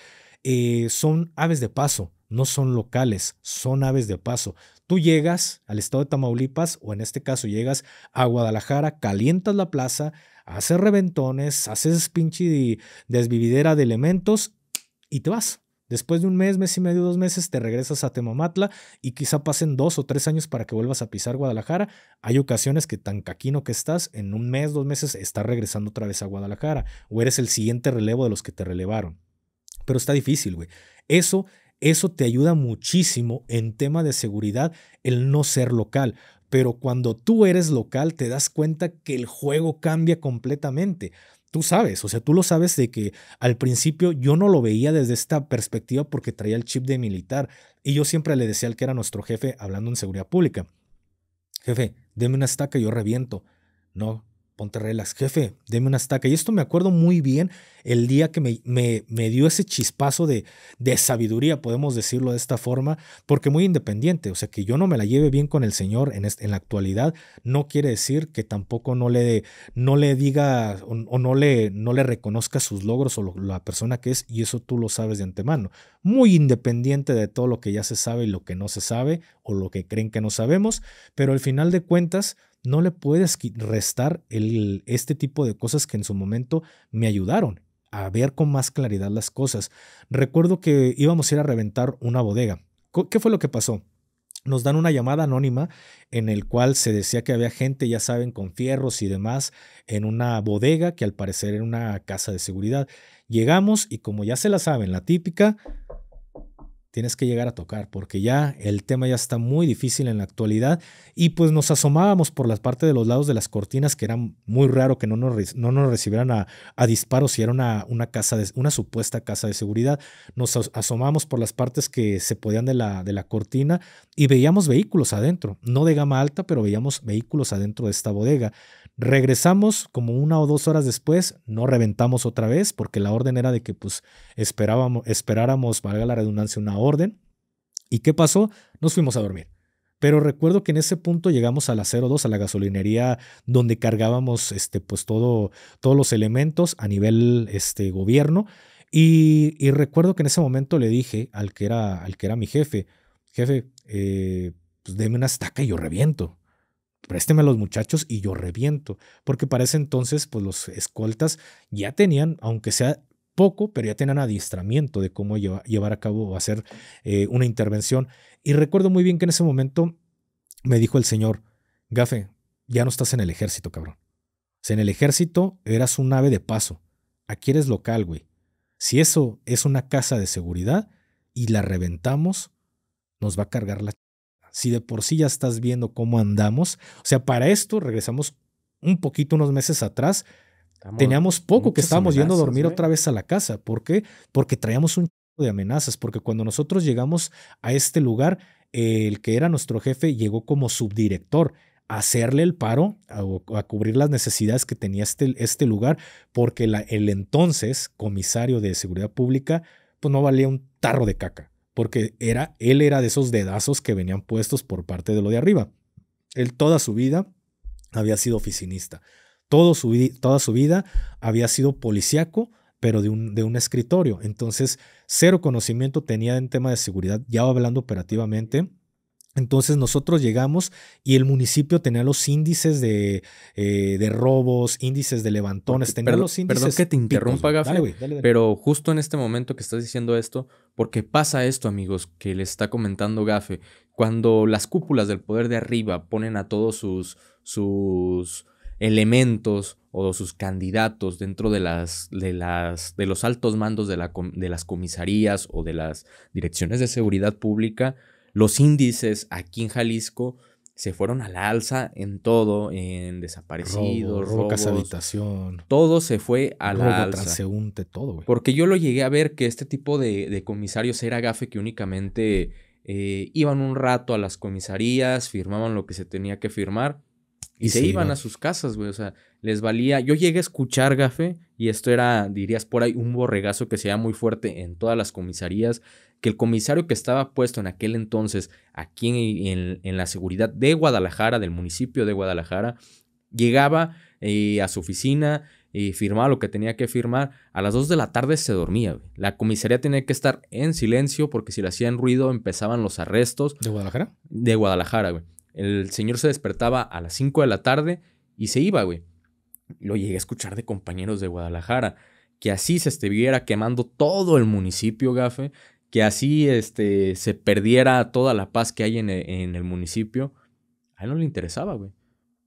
son aves de paso, no son locales, son aves de paso. Tú llegas al estado de Tamaulipas, o en este caso llegas a Guadalajara, calientas la plaza, haces reventones, haces pinche desvividera de elementos y te vas. Después de un mes, mes y medio, 2 meses, te regresas a Temamatla y quizá pasen 2 o 3 años para que vuelvas a pisar Guadalajara. Hay ocasiones que tan caquino que estás, en un mes, 2 meses, estás regresando otra vez a Guadalajara o eres el siguiente relevo de los que te relevaron. Pero está difícil, güey. Eso te ayuda muchísimo en tema de seguridad, el no ser local. Pero cuando tú eres local, te das cuenta que el juego cambia completamente. Tú sabes, o sea, tú lo sabes de que al principio yo no lo veía desde esta perspectiva porque traía el chip de militar. Y yo siempre le decía al que era nuestro jefe, hablando en seguridad pública, jefe, deme una estaca y yo reviento. No, ponte relax, jefe, deme una estaca. Y esto me acuerdo muy bien el día que me dio ese chispazo de sabiduría, podemos decirlo de esta forma, porque muy independiente, o sea, que yo no me la lleve bien con el señor en la actualidad, no quiere decir que tampoco no le diga o no le reconozca sus logros o la persona que es, y eso tú lo sabes de antemano. Muy independiente de todo lo que ya se sabe y lo que no se sabe o lo que creen que no sabemos, pero al final de cuentas no le puedes restar este tipo de cosas que en su momento me ayudaron a ver con más claridad las cosas. Recuerdo que íbamos a ir a reventar una bodega. ¿Qué fue lo que pasó? Nos dan una llamada anónima en el cual se decía que había gente, ya saben, con fierros y demás, en una bodega que al parecer era una casa de seguridad. Llegamos y como ya se la saben, la típica, tienes que llegar a tocar porque ya el tema ya está muy difícil en la actualidad y pues nos asomábamos por la parte de los lados de las cortinas que era muy raro que no nos recibieran a disparos si era una supuesta casa de seguridad. Nos asomábamos por las partes que se podían de la cortina y veíamos vehículos adentro, no de gama alta, pero veíamos vehículos adentro de esta bodega. Regresamos como 1 o 2 horas después, no reventamos otra vez porque la orden era de que pues esperáramos, valga la redundancia, una orden. ¿Y qué pasó? Nos fuimos a dormir. Pero recuerdo que en ese punto llegamos a la 02, a la gasolinería donde cargábamos pues todos los elementos a nivel gobierno. Y recuerdo que en ese momento le dije al que era mi jefe, pues deme una estaca y yo reviento. Présteme a los muchachos y yo reviento. Porque para ese entonces, pues los escoltas ya tenían, aunque sea poco, pero ya tenían adiestramiento de cómo llevar a cabo o hacer una intervención. Y recuerdo muy bien que en ese momento me dijo el señor, Gafe, ya no estás en el ejército, cabrón. O sea, en el ejército eras un ave de paso. Aquí eres local, güey. Si eso es una casa de seguridad y la reventamos, nos va a cargar la... Si de por sí ya estás viendo cómo andamos, o sea, para esto regresamos un poquito, unos meses atrás, teníamos poco que estábamos yendo a dormir otra vez a la casa. ¿Por qué? Porque traíamos un chingo de amenazas, porque cuando nosotros llegamos a este lugar, el que era nuestro jefe llegó como subdirector a hacerle el paro, a cubrir las necesidades que tenía este lugar, porque el entonces comisario de seguridad pública, pues no valía un tarro de caca, porque él era de esos dedazos que venían puestos por parte de lo de arriba. Él toda su vida había sido oficinista. Toda su vida había sido policíaco, pero de un escritorio. Entonces, cero conocimiento tenía en tema de seguridad, ya hablando operativamente. Entonces nosotros llegamos y el municipio tenía los índices de robos, índices de levantones, tenía los índices. Perdón que te interrumpa, Gafe, dale, güey, dale. Pero justo en este momento que estás diciendo esto, porque pasa esto, amigos, que les está comentando Gafe, cuando las cúpulas del poder de arriba ponen a todos sus elementos o sus candidatos dentro de los altos mandos de las comisarías o de las direcciones de seguridad pública, los índices aquí en Jalisco se fueron a la alza en todo, en desaparecidos, robo, casa robos, habitación. Todo se fue a la alza. Transeúnte, todo, güey. Porque yo lo llegué a ver que este tipo de comisarios era Gafe que únicamente iban un rato a las comisarías, firmaban lo que se tenía que firmar y se iban a sus casas, güey. O sea, les valía. Yo llegué a escuchar, Gafe, y esto era, dirías por ahí, un borregazo que se veía muy fuerte en todas las comisarías, que el comisario que estaba puesto en aquel entonces aquí en la seguridad de Guadalajara, del municipio de Guadalajara, llegaba a su oficina y firmaba lo que tenía que firmar. A las 2 de la tarde se dormía, güey. La comisaría tenía que estar en silencio porque si le hacían ruido empezaban los arrestos. ¿De Guadalajara? De Guadalajara, güey. El señor se despertaba a las 5 de la tarde y se iba, güey. Lo llegué a escuchar de compañeros de Guadalajara, que así se estuviera quemando todo el municipio, Gafe, que así se perdiera toda la paz que hay en el municipio. A él no le interesaba, güey.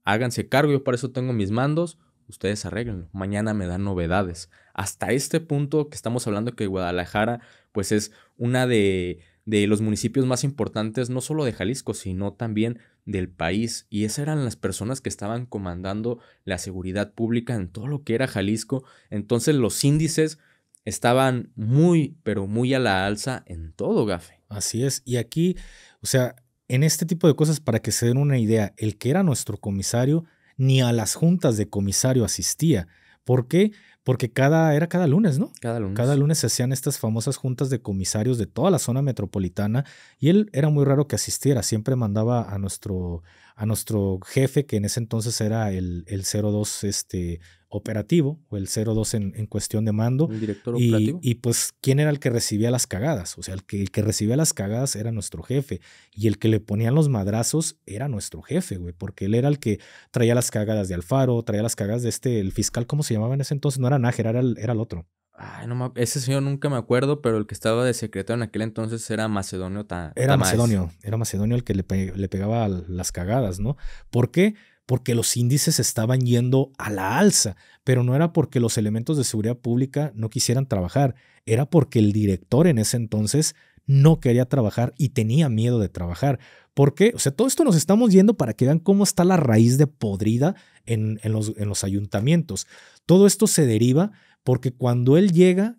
Háganse cargo, yo para eso tengo mis mandos, ustedes arréglenlo. Mañana me dan novedades. Hasta este punto que estamos hablando que Guadalajara, pues es una de los municipios más importantes, no solo de Jalisco, sino también del país. Y esas eran las personas que estaban comandando la seguridad pública en todo lo que era Jalisco. Entonces los índices estaban muy, pero muy a la alza en todo, Gafe. Así es. Y aquí, o sea, en este tipo de cosas, para que se den una idea, el que era nuestro comisario ni a las juntas de comisario asistía. ¿Por qué? Porque era cada lunes, ¿no? Cada lunes. Cada lunes se hacían estas famosas juntas de comisarios de toda la zona metropolitana y él era muy raro que asistiera. Siempre mandaba a nuestro jefe, que en ese entonces era el 02 operativo o el 02 en cuestión de mando. El director operativo. Y pues, ¿quién era el que recibía las cagadas? O sea, el que recibía las cagadas era nuestro jefe y el que le ponían los madrazos era nuestro jefe, güey, porque él era el que traía las cagadas de Alfaro, traía las cagadas de el fiscal, ¿cómo se llamaba en ese entonces? No era Nájera, era el otro. Ay, no, ese señor nunca me acuerdo, pero el que estaba de secretario en aquel entonces era Macedonio Era Macedonio el que le pegaba las cagadas, ¿no? ¿Por qué? Porque los índices estaban yendo a la alza, pero no era porque los elementos de seguridad pública no quisieran trabajar, era porque el director en ese entonces no quería trabajar y tenía miedo de trabajar. ¿Por qué? O sea, todo esto nos estamos yendo para que vean cómo está la raíz de podrida en los ayuntamientos. Todo esto se deriva porque cuando él llega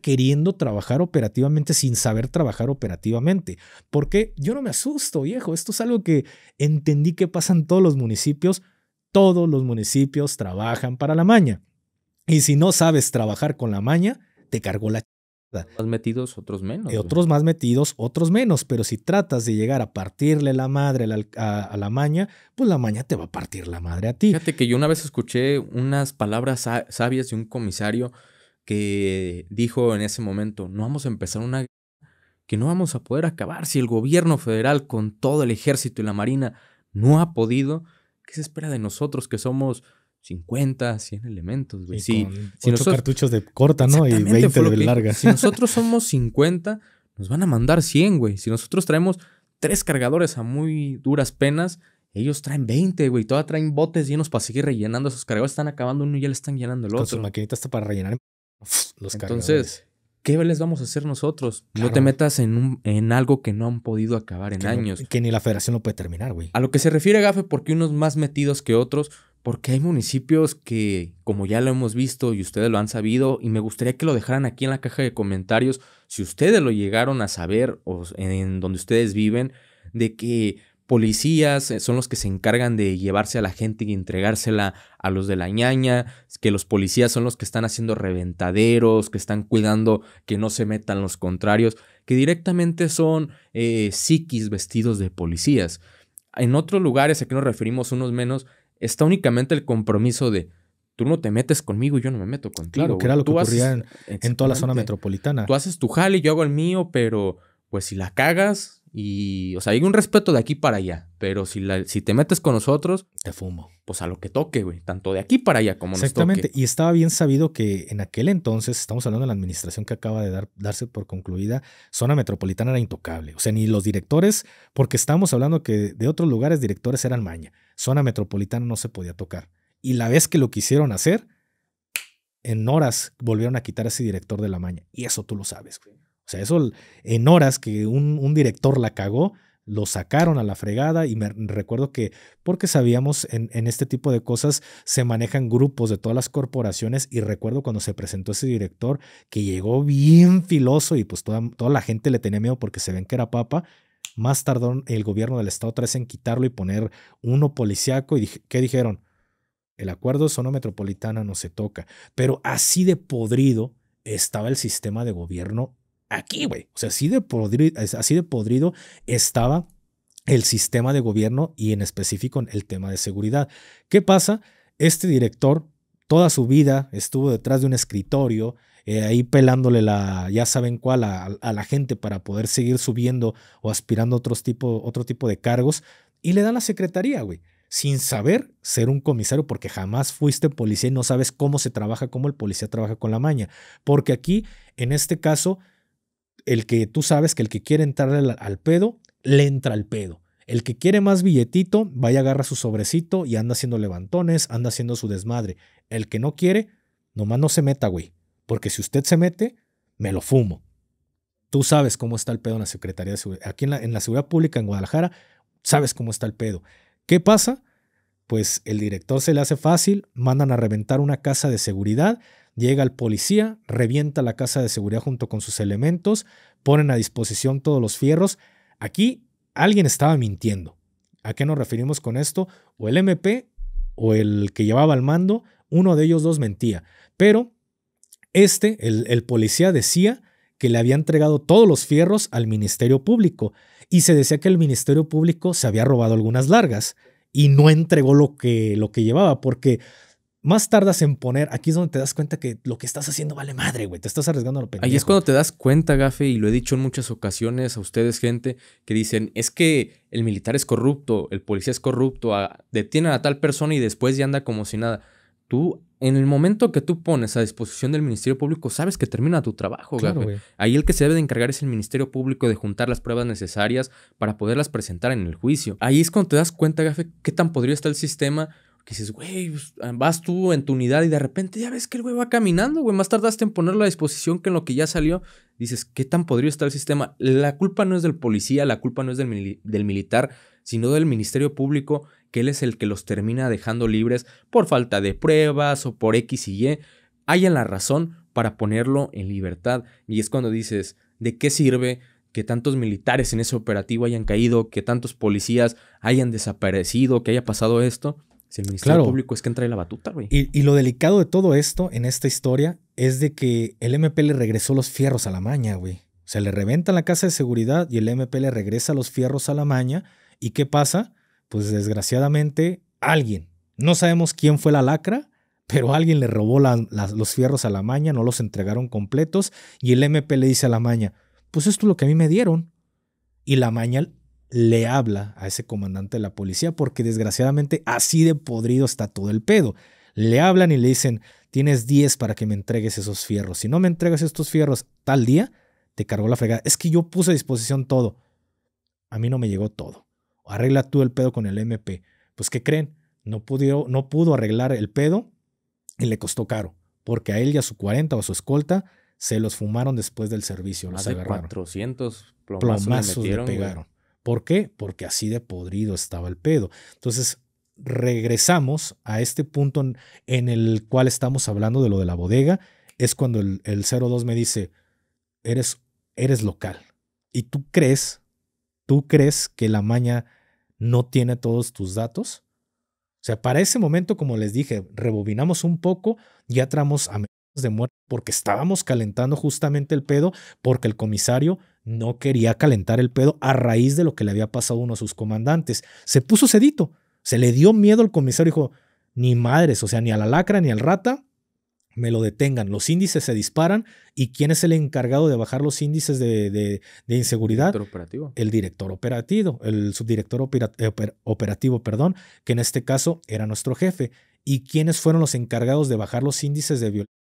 queriendo trabajar operativamente sin saber trabajar operativamente. Porque yo no me asusto, viejo. Esto es algo que entendí que pasa en todos los municipios. Todos los municipios trabajan para la maña. Y si no sabes trabajar con la maña, te cargó la chingada. Más metidos, otros menos. Otros más metidos, otros menos. Pero si tratas de llegar a partirle la madre a la maña, pues la maña te va a partir la madre a ti. Fíjate que yo una vez escuché unas palabras sabias de un comisario que dijo en ese momento: no vamos a empezar una guerra que no vamos a poder acabar si el gobierno federal con todo el ejército y la marina no ha podido. ¿Qué se espera de nosotros que somos 50, 100 elementos, güey? Si 8 cartuchos de corta, ¿no? Y 20 de larga. Si nosotros somos 50, nos van a mandar 100, güey. Si nosotros traemos 3 cargadores a muy duras penas, ellos traen 20, güey. Todavía traen botes llenos para seguir rellenando esos cargadores. Están acabando uno y ya le están llenando el otro. Con su maquinita está para rellenar los cargadores. Entonces, ¿qué les vamos a hacer nosotros? Claro. No te metas en algo que no han podido acabar en años. Que ni la federación lo puede terminar, güey. A lo que se refiere Gafe, porque unos más metidos que otros, porque hay municipios que, como ya lo hemos visto y ustedes lo han sabido, y me gustaría que lo dejaran aquí en la caja de comentarios, si ustedes lo llegaron a saber o en donde ustedes viven, de que policías son los que se encargan de llevarse a la gente y entregársela a los de la ñaña, que los policías son los que están haciendo reventaderos, que están cuidando que no se metan los contrarios, que directamente son psiquis vestidos de policías. En otros lugares, a que nos referimos unos menos, está únicamente el compromiso de tú no te metes conmigo y yo no me meto contigo. Claro, que era lo que ocurría en toda la zona metropolitana. Tú haces tu jale y yo hago el mío, pero pues si la cagas y, o sea, hay un respeto de aquí para allá, pero si te metes con nosotros, te fumo. Pues a lo que toque, güey, tanto de aquí para allá como nos toque. Exactamente, y estaba bien sabido que en aquel entonces, estamos hablando de la administración que acaba de darse por concluida, zona metropolitana era intocable, o sea, ni los directores, porque estábamos hablando que de otros lugares directores eran maña, zona metropolitana no se podía tocar, y la vez que lo quisieron hacer, en horas volvieron a quitar a ese director de la maña, y eso tú lo sabes, güey. O sea, eso en horas que un director la cagó, lo sacaron a la fregada y me recuerdo que, porque sabíamos en este tipo de cosas se manejan grupos de todas las corporaciones y recuerdo cuando se presentó ese director que llegó bien filoso y pues toda la gente le tenía miedo porque se ven que era papa. Más tardó el gobierno del estado otra vez en quitarlo y poner uno policíaco y ¿qué dijeron? El acuerdo de zona metropolitana no se toca, pero así de podrido estaba el sistema de gobierno aquí, güey. O sea, así de podrido estaba el sistema de gobierno y en específico el tema de seguridad. ¿Qué pasa? Este director toda su vida estuvo detrás de un escritorio, ahí pelándole ya saben cuál, a la gente para poder seguir subiendo o aspirando a otro tipo de cargos y le dan la secretaría, güey. Sin saber ser un comisario, porque jamás fuiste policía y no sabes cómo se trabaja, cómo el policía trabaja con la maña. Porque aquí, en este caso, tú sabes que el que quiere entrarle al pedo, le entra al pedo. El que quiere más billetito, vaya, agarra su sobrecito y anda haciendo levantones, anda haciendo su desmadre. El que no quiere, nomás no se meta, güey. Porque si usted se mete, me lo fumo. Tú sabes cómo está el pedo en la Secretaría de Seguridad. Aquí en la Seguridad Pública en Guadalajara, sabes cómo está el pedo. ¿Qué pasa? Pues el director se le hace fácil, mandan a reventar una casa de seguridad. Llega el policía, revienta la casa de seguridad junto con sus elementos, ponen a disposición todos los fierros. Aquí alguien estaba mintiendo. ¿A qué nos referimos con esto? O el MP o el que llevaba el mando, uno de ellos dos mentía. Pero el policía decía que le había entregado todos los fierros al Ministerio Público y se decía que el Ministerio Público se había robado algunas largas y no entregó lo que llevaba porque más tardas en poner, aquí es donde te das cuenta que lo que estás haciendo vale madre, güey. Te estás arriesgando a lo pendejo. Ahí es cuando te das cuenta, Gafe, y lo he dicho en muchas ocasiones a ustedes, gente, que dicen, es que el militar es corrupto, el policía es corrupto, detienen a tal persona y después ya anda como si nada. Tú, en el momento que tú pones a disposición del Ministerio Público, sabes que termina tu trabajo, claro, Gafe. Ahí el que se debe de encargar es el Ministerio Público de juntar las pruebas necesarias para poderlas presentar en el juicio. Ahí es cuando te das cuenta, Gafe, qué tan podrido está el sistema. Que dices, güey, vas tú en tu unidad y de repente ya ves que el güey va caminando, güey. Más tardaste en ponerlo a disposición que en lo que ya salió. Dices, ¿qué tan podrido está el sistema? La culpa no es del policía, la culpa no es del militar, sino del Ministerio Público, que él es el que los termina dejando libres por falta de pruebas o por X y Y. Hayan la razón para ponerlo en libertad. Y es cuando dices, ¿de qué sirve que tantos militares en ese operativo hayan caído, que tantos policías hayan desaparecido, que haya pasado esto? Si el Ministerio Público es que entra en la batuta, güey. Y lo delicado de todo esto, en esta historia, es de que el MP le regresó los fierros a la maña, güey. O sea, le reventan la casa de seguridad y el MP le regresa los fierros a la maña. ¿Y qué pasa? Pues desgraciadamente, alguien, no sabemos quién fue la lacra, pero alguien le robó los fierros a la maña, no los entregaron completos y el MP le dice a la maña, pues esto es lo que a mí me dieron. Y la maña le habla a ese comandante de la policía porque desgraciadamente así de podrido está todo el pedo. Le hablan y le dicen, tienes 10 para que me entregues esos fierros. Si no me entregas estos fierros tal día, te cargó la fregada. Es que yo puse a disposición todo. A mí no me llegó todo. Arregla tú el pedo con el MP. Pues, ¿qué creen? No pudo arreglar el pedo y le costó caro. Porque a él y a su 40 o a su escolta se los fumaron después del servicio, Más los de agarraron. 400 plomazos Plomazos le le metieron, güey. pegaron. ¿Por qué? Porque así de podrido estaba el pedo. Entonces, regresamos a este punto en el cual estamos hablando de lo de la bodega. Es cuando el 02 me dice, eres local. ¿Y tú crees que la maña no tiene todos tus datos? O sea, para ese momento, como les dije, rebobinamos un poco, ya tramos a de muerte porque estábamos calentando justamente el pedo, porque el comisario no quería calentar el pedo a raíz de lo que le había pasado a uno de sus comandantes. Se puso sedito, se le dio miedo al comisario, dijo, ni madres, o sea, ni a la lacra ni al rata me lo detengan. Los índices se disparan. ¿Y quién es el encargado de bajar los índices de inseguridad? Director operativo. El director operativo, el subdirector operativo, perdón, que en este caso era nuestro jefe. ¿Y quiénes fueron los encargados de bajar los índices de violencia?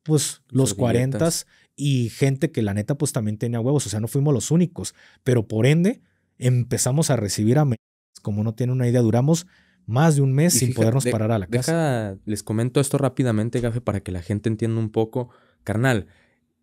Pues los 40 y gente que la neta pues también tenía huevos. O sea, no fuimos los únicos. Pero por ende empezamos a recibir amenazas. Como no tiene una idea, duramos más de un mes sin podernos parar a la casa. Les comento esto rápidamente, Gafe, para que la gente entienda un poco. Carnal,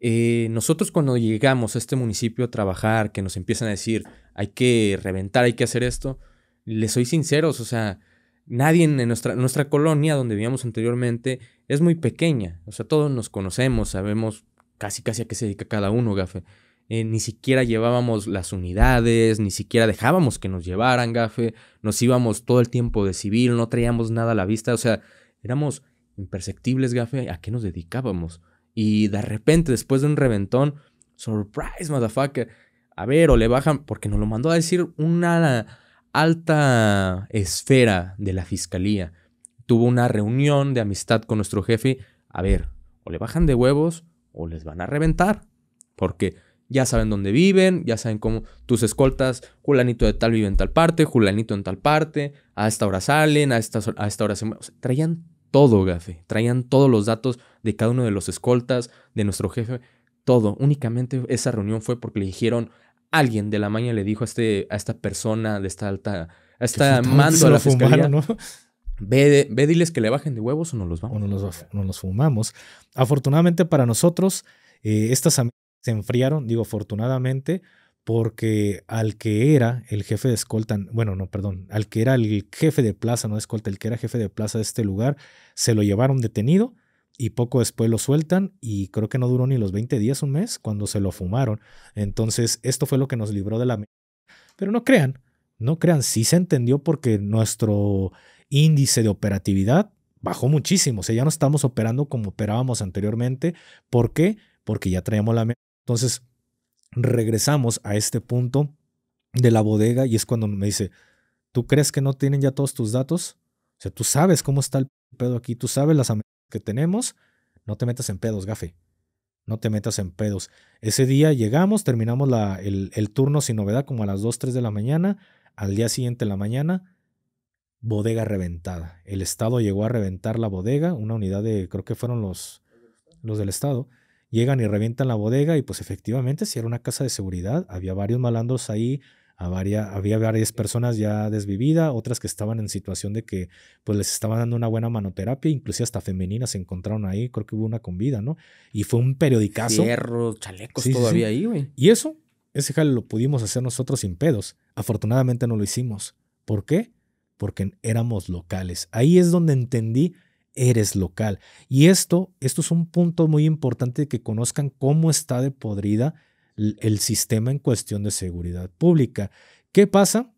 nosotros cuando llegamos a este municipio a trabajar, que nos empiezan a decir, hay que reventar, hay que hacer esto, les soy sinceros, o sea, nadie en nuestra colonia donde vivíamos anteriormente es muy pequeña. O sea, todos nos conocemos, sabemos casi a qué se dedica cada uno, Gafe. Ni siquiera llevábamos las unidades, ni siquiera dejábamos que nos llevaran, Gafe. Nos íbamos todo el tiempo de civil, no traíamos nada a la vista. O sea, éramos imperceptibles, Gafe, a qué nos dedicábamos. Y de repente, después de un reventón, surprise, motherfucker. A ver, o le bajan, porque nos lo mandó a decir una alta esfera de la fiscalía. Tuvo una reunión de amistad con nuestro jefe. A ver, o le bajan de huevos o les van a reventar. Porque ya saben dónde viven, ya saben cómo tus escoltas, Julanito de tal vive en tal parte, Julanito en tal parte, a esta hora salen, a esta hora se... O sea, traían todo, Gafe. Traían todos los datos de cada uno de los escoltas, de nuestro jefe, todo. Únicamente esa reunión fue porque le dijeron, alguien de la maña le dijo a esta persona de esta alta, a esta mando de la fiscalía, ¿no? Ve, diles que le bajen de huevos o nos los vamos. O nos los fumamos. Afortunadamente para nosotros, estas amigas se enfriaron, digo afortunadamente, porque al que era el jefe de escolta, al que era el jefe de plaza, no de escolta, el que era jefe de plaza de este lugar, se lo llevaron detenido y poco después lo sueltan y creo que no duró ni los 20 días, un mes, cuando se lo fumaron. Entonces, esto fue lo que nos libró de la... Pero no crean, sí se entendió porque nuestro índice de operatividad bajó muchísimo. O sea, ya no estamos operando como operábamos anteriormente. ¿Por qué? Porque ya traíamos la... Entonces, regresamos a este punto de la bodega y es cuando me dice, ¿tú crees que no tienen ya todos tus datos? O sea, tú sabes cómo está el pedo aquí, tú sabes las amenazas que tenemos, no te metas en pedos, Gafe. No te metas en pedos. Ese día llegamos, terminamos el turno sin novedad como a las 2, 3 de la mañana. Al día siguiente en la mañana, bodega reventada. El Estado llegó a reventar la bodega, una unidad de, creo que fueron los del Estado. Llegan y revientan la bodega y pues efectivamente si era una casa de seguridad, había varios malandros ahí, había varias personas ya desvividas, otras que estaban en situación de que pues les estaban dando una buena manoterapia, inclusive hasta femeninas se encontraron ahí, creo que hubo una con vida, ¿no? Y fue un periodicazo. Fierros, chalecos todavía ahí, güey. Y ese jale lo pudimos hacer nosotros sin pedos. Afortunadamente no lo hicimos. ¿Por qué? Porque éramos locales. Ahí es donde entendí, eres local. Y esto es un punto muy importante, que conozcan cómo está de podrida el sistema en cuestión de seguridad pública. ¿Qué pasa?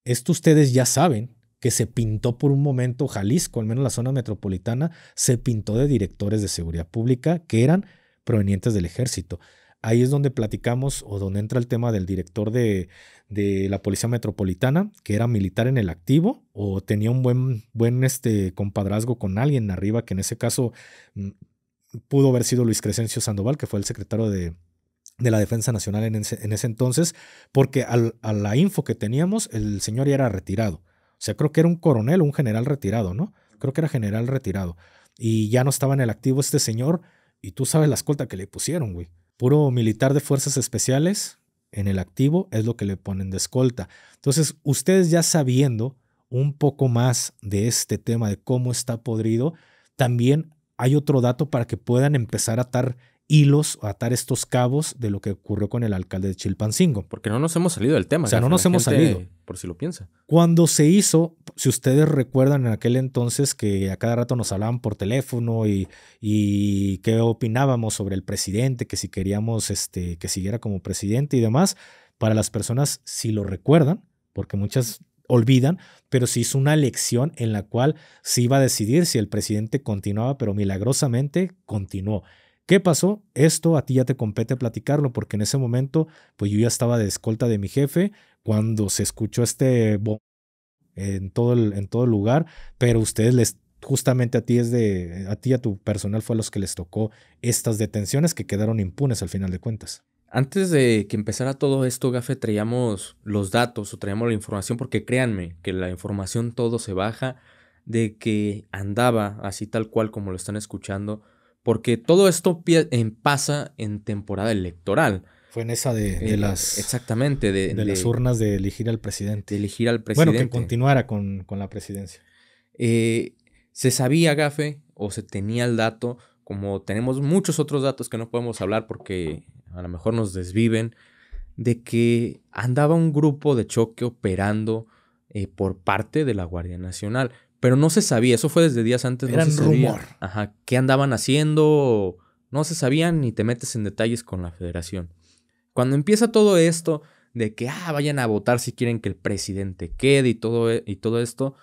Esto ustedes ya saben que se pintó por un momento Jalisco, al menos la zona metropolitana, se pintó de directores de seguridad pública que eran provenientes del ejército. Ahí es donde platicamos o donde entra el tema del director de la Policía Metropolitana, que era militar en el activo o tenía un buen compadrazgo con alguien arriba, que en ese caso pudo haber sido Luis Crescencio Sandoval, que fue el secretario de la Defensa Nacional en ese entonces, porque a la info que teníamos, el señor ya era retirado. O sea, creo que era un coronel o un general retirado, ¿no? Creo que era general retirado. Y ya no estaba en el activo este señor, y tú sabes la escolta que le pusieron, güey. Puro militar de fuerzas especiales en el activo es lo que le ponen de escolta. Entonces, ustedes ya sabiendo un poco más de este tema, de cómo está podrido, también hay otro dato para que puedan empezar a atar hilos o atar estos cabos de lo que ocurrió con el alcalde de Chilpancingo. Porque no nos hemos salido del tema. O sea, no nos hemos salido. Por si lo piensa. Cuando se hizo, si ustedes recuerdan en aquel entonces que a cada rato nos hablaban por teléfono y qué opinábamos sobre el presidente, que si queríamos que siguiera como presidente y demás, para las personas si lo recuerdan, porque muchas olvidan, pero se hizo una elección en la cual se iba a decidir si el presidente continuaba, pero milagrosamente continuó. ¿Qué pasó? Esto a ti ya te compete platicarlo, porque en ese momento pues yo ya estaba de escolta de mi jefe cuando se escuchó en todo el lugar, pero ustedes justamente a ti y a tu personal fue a los que les tocó estas detenciones que quedaron impunes al final de cuentas. Antes de que empezara todo esto, Gafe, traíamos los datos o traíamos la información, porque créanme que la información todo se baja, de que andaba así tal cual como lo están escuchando, porque todo esto pasa en temporada electoral. Fue en esa de las... Exactamente. De las urnas de elegir al presidente. De elegir al presidente. Bueno, que continuara con la presidencia. Se sabía, Gafe, o se tenía el dato, como tenemos muchos otros datos que no podemos hablar porque a lo mejor nos desviven, de que andaba un grupo de choque operando por parte de la Guardia Nacional. Pero no se sabía, eso fue desde días antes. Era no se sabía, rumor. Ajá, qué andaban haciendo, no se sabían ni te metes en detalles con la federación. Cuando empieza todo esto de que vayan a votar si quieren que el presidente quede y todo esto,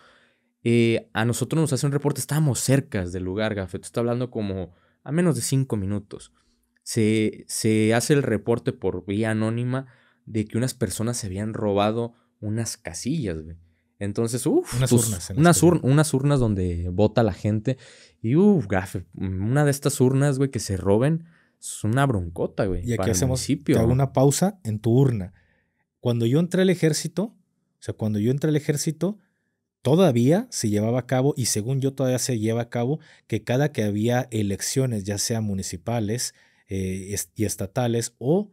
a nosotros nos hace un reporte, estábamos cerca del lugar, Gafe, te está hablando como a menos de 5 minutos. Se hace el reporte por vía anónima de que unas personas se habían robado unas casillas, güey. Entonces, unas urnas donde vota la gente. Y Gafe, una de estas urnas, güey, que se roben, es una broncota, güey. Y aquí te hago una pausa en tu urna. Cuando yo entré al ejército, todavía se llevaba a cabo, y según yo todavía se lleva a cabo, que cada que había elecciones, ya sea municipales y estatales o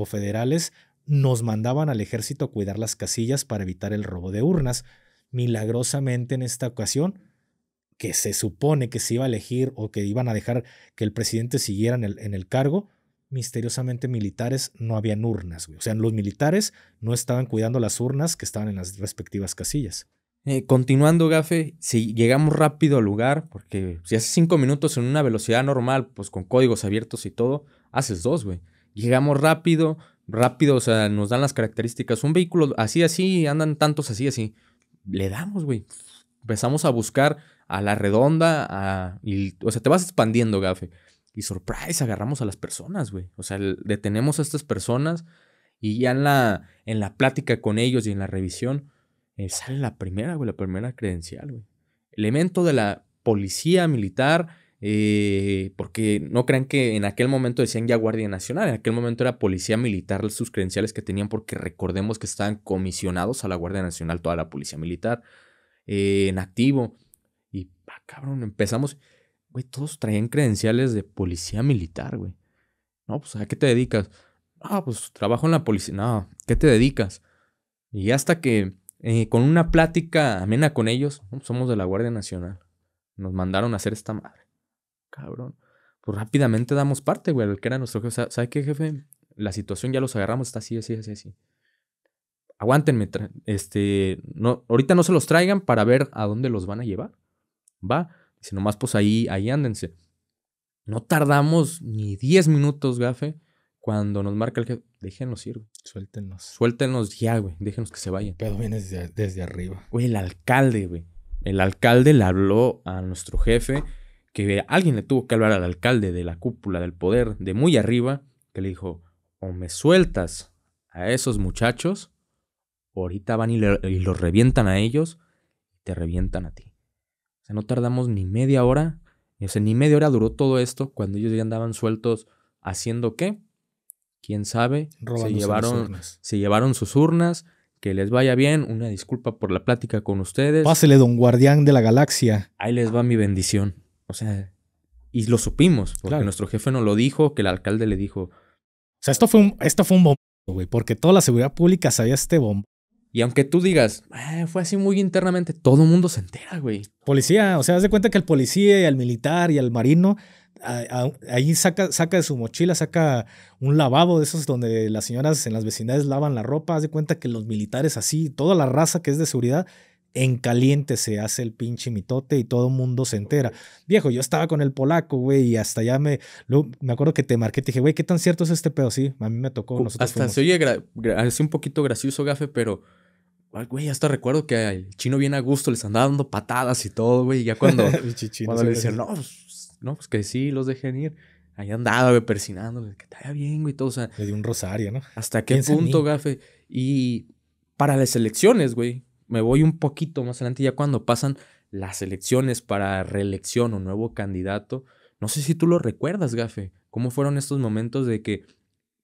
federales, nos mandaban al ejército a cuidar las casillas para evitar el robo de urnas. Milagrosamente en esta ocasión, que se supone que se iba a elegir o que iban a dejar que el presidente siguiera en el cargo, misteriosamente militares no habían urnas, güey. O sea, los militares no estaban cuidando las urnas que estaban en las respectivas casillas. Continuando, Gafe, si llegamos rápido al lugar, porque si haces 5 minutos en una velocidad normal, pues con códigos abiertos y todo, haces 2, güey. Llegamos rápido, o sea, nos dan las características. Un vehículo así, andan tantos así. Le damos, güey. Empezamos a buscar a la redonda, o sea, te vas expandiendo, Gafe. Y surprise, agarramos a las personas, güey. O sea, detenemos a estas personas y ya en la plática con ellos y en la revisión, sale la primera credencial, güey. Elemento de la policía militar, porque no crean que en aquel momento decían ya Guardia Nacional, en aquel momento era policía militar sus credenciales que tenían, porque recordemos que estaban comisionados a la Guardia Nacional, toda la policía militar, en activo. Y, cabrón, empezamos, güey, todos traían credenciales de policía militar, güey. No, pues, ¿a qué te dedicas? No, pues, trabajo en la policía. No, ¿qué te dedicas? Y hasta que, con una plática amena con ellos, somos de la Guardia Nacional. Nos mandaron a hacer esta madre. Cabrón. Pues rápidamente damos parte, güey, al que era nuestro jefe. ¿Sabe qué, jefe? La situación ya los agarramos, está así. Aguántenme. No, ahorita no se los traigan para ver a dónde los van a llevar. Va. Dice, nomás pues ahí ándense. No tardamos ni 10 minutos, Gafe, cuando nos marca el jefe. Déjenos ir, güey. Suéltenos ya, güey. Déjenos que se vayan. Pero viene desde arriba. Güey, el alcalde, güey. El alcalde le habló a nuestro jefe, que alguien le tuvo que hablar al alcalde de la cúpula del poder, de muy arriba, que le dijo, o me sueltas a esos muchachos, ahorita van y los revientan a ellos, y te revientan a ti. O sea, no tardamos ni media hora, o sea, ni media hora duró todo esto, cuando ellos ya andaban sueltos, ¿haciendo qué? ¿Quién sabe? Se llevaron sus urnas. Que les vaya bien. Una disculpa por la plática con ustedes. Pásele, don Guardián de la Galaxia. Ahí les va mi bendición. O sea, y lo supimos. Porque nuestro jefe nos lo dijo, que el alcalde le dijo. O sea, esto fue un bombo, güey. Porque toda la seguridad pública sabía este bombo. Y aunque tú digas, fue así muy internamente, todo el mundo se entera, güey. Policía, o sea, haz de cuenta que el policía y el militar y el marino, ahí saca de su mochila, saca un lavabo de esos donde las señoras en las vecindades lavan la ropa. Haz de cuenta que los militares así, toda la raza que es de seguridad, en caliente se hace el pinche mitote y todo el mundo se entera. Viejo, yo estaba con el polaco, güey, y hasta ya me acuerdo que te marqué, te dije, güey, ¿qué tan cierto es este pedo? Sí, a mí me tocó, nosotros Hasta se oye así un poquito gracioso, Gafe, pero, güey, hasta recuerdo que al chino bien a gusto les andaba dando patadas y todo, güey. Y ya cuando le decían, pues que sí, los dejen ir. Ahí andaba, güey, persinándole, que te vaya bien, güey, todo. O sea, le di un rosario, ¿no? ¿Hasta qué punto, Gafe? Y para las elecciones, güey, me voy un poquito más adelante, ya cuando pasan las elecciones para reelección o nuevo candidato. No sé si tú lo recuerdas, Gafe. ¿Cómo fueron estos momentos de que,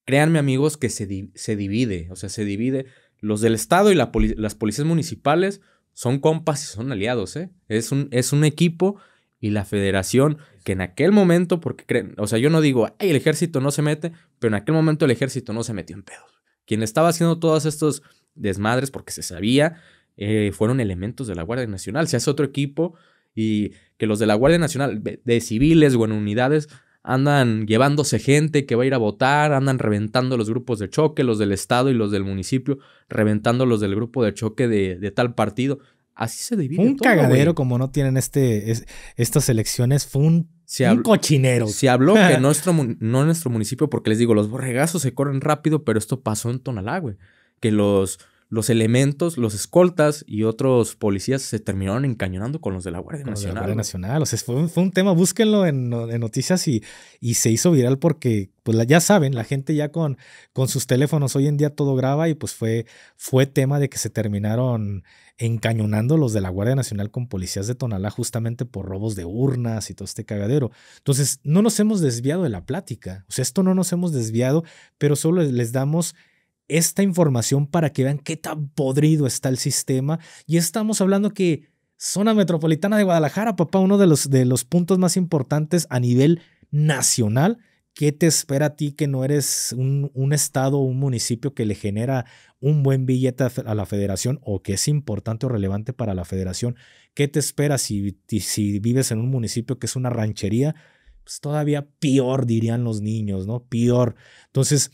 créanme, amigos, que se divide? O sea, se divide. Los del Estado y las policías municipales son compas y son aliados, ¿eh? Es un equipo, y la federación, que en aquel momento, porque o sea, yo no digo, ay, el ejército no se mete, pero en aquel momento el ejército no se metió en pedos. Quien estaba haciendo todos estos desmadres, porque se sabía, fueron elementos de la Guardia Nacional. Se hace otro equipo y que los de la Guardia Nacional, de civiles o en unidades, andan llevándose gente que va a ir a votar, andan reventando los grupos de choque, los del Estado y los del municipio, reventando los del grupo de choque de tal partido. Así se divide. Fue un todo, cagadero, güey. como no tienen estas elecciones. Fue un cochinero. Se habló que no nuestro municipio, porque les digo, los borregazos se corren rápido, pero esto pasó en Tonalá, güey. Que los elementos, los escoltas y otros policías se terminaron encañonando con los de la Guardia Nacional. La Guardia Nacional. O sea, fue un tema, búsquenlo en noticias y se hizo viral porque, pues ya saben, la gente ya con sus teléfonos hoy en día todo graba y pues fue tema de que se terminaron encañonando los de la Guardia Nacional con policías de Tonalá justamente por robos de urnas y todo este cagadero. Entonces, no nos hemos desviado de la plática. O sea, esto no nos hemos desviado, pero solo les damos esta información para que vean qué tan podrido está el sistema. Y estamos hablando que zona metropolitana de Guadalajara, papá, uno de los puntos más importantes a nivel nacional. ¿Qué te espera a ti que no eres un estado o un municipio que le genera un buen billete a la federación o que es importante o relevante para la federación? ¿Qué te espera si vives en un municipio que es una ranchería? Pues todavía peor, dirían los niños, ¿no? Peor. Entonces,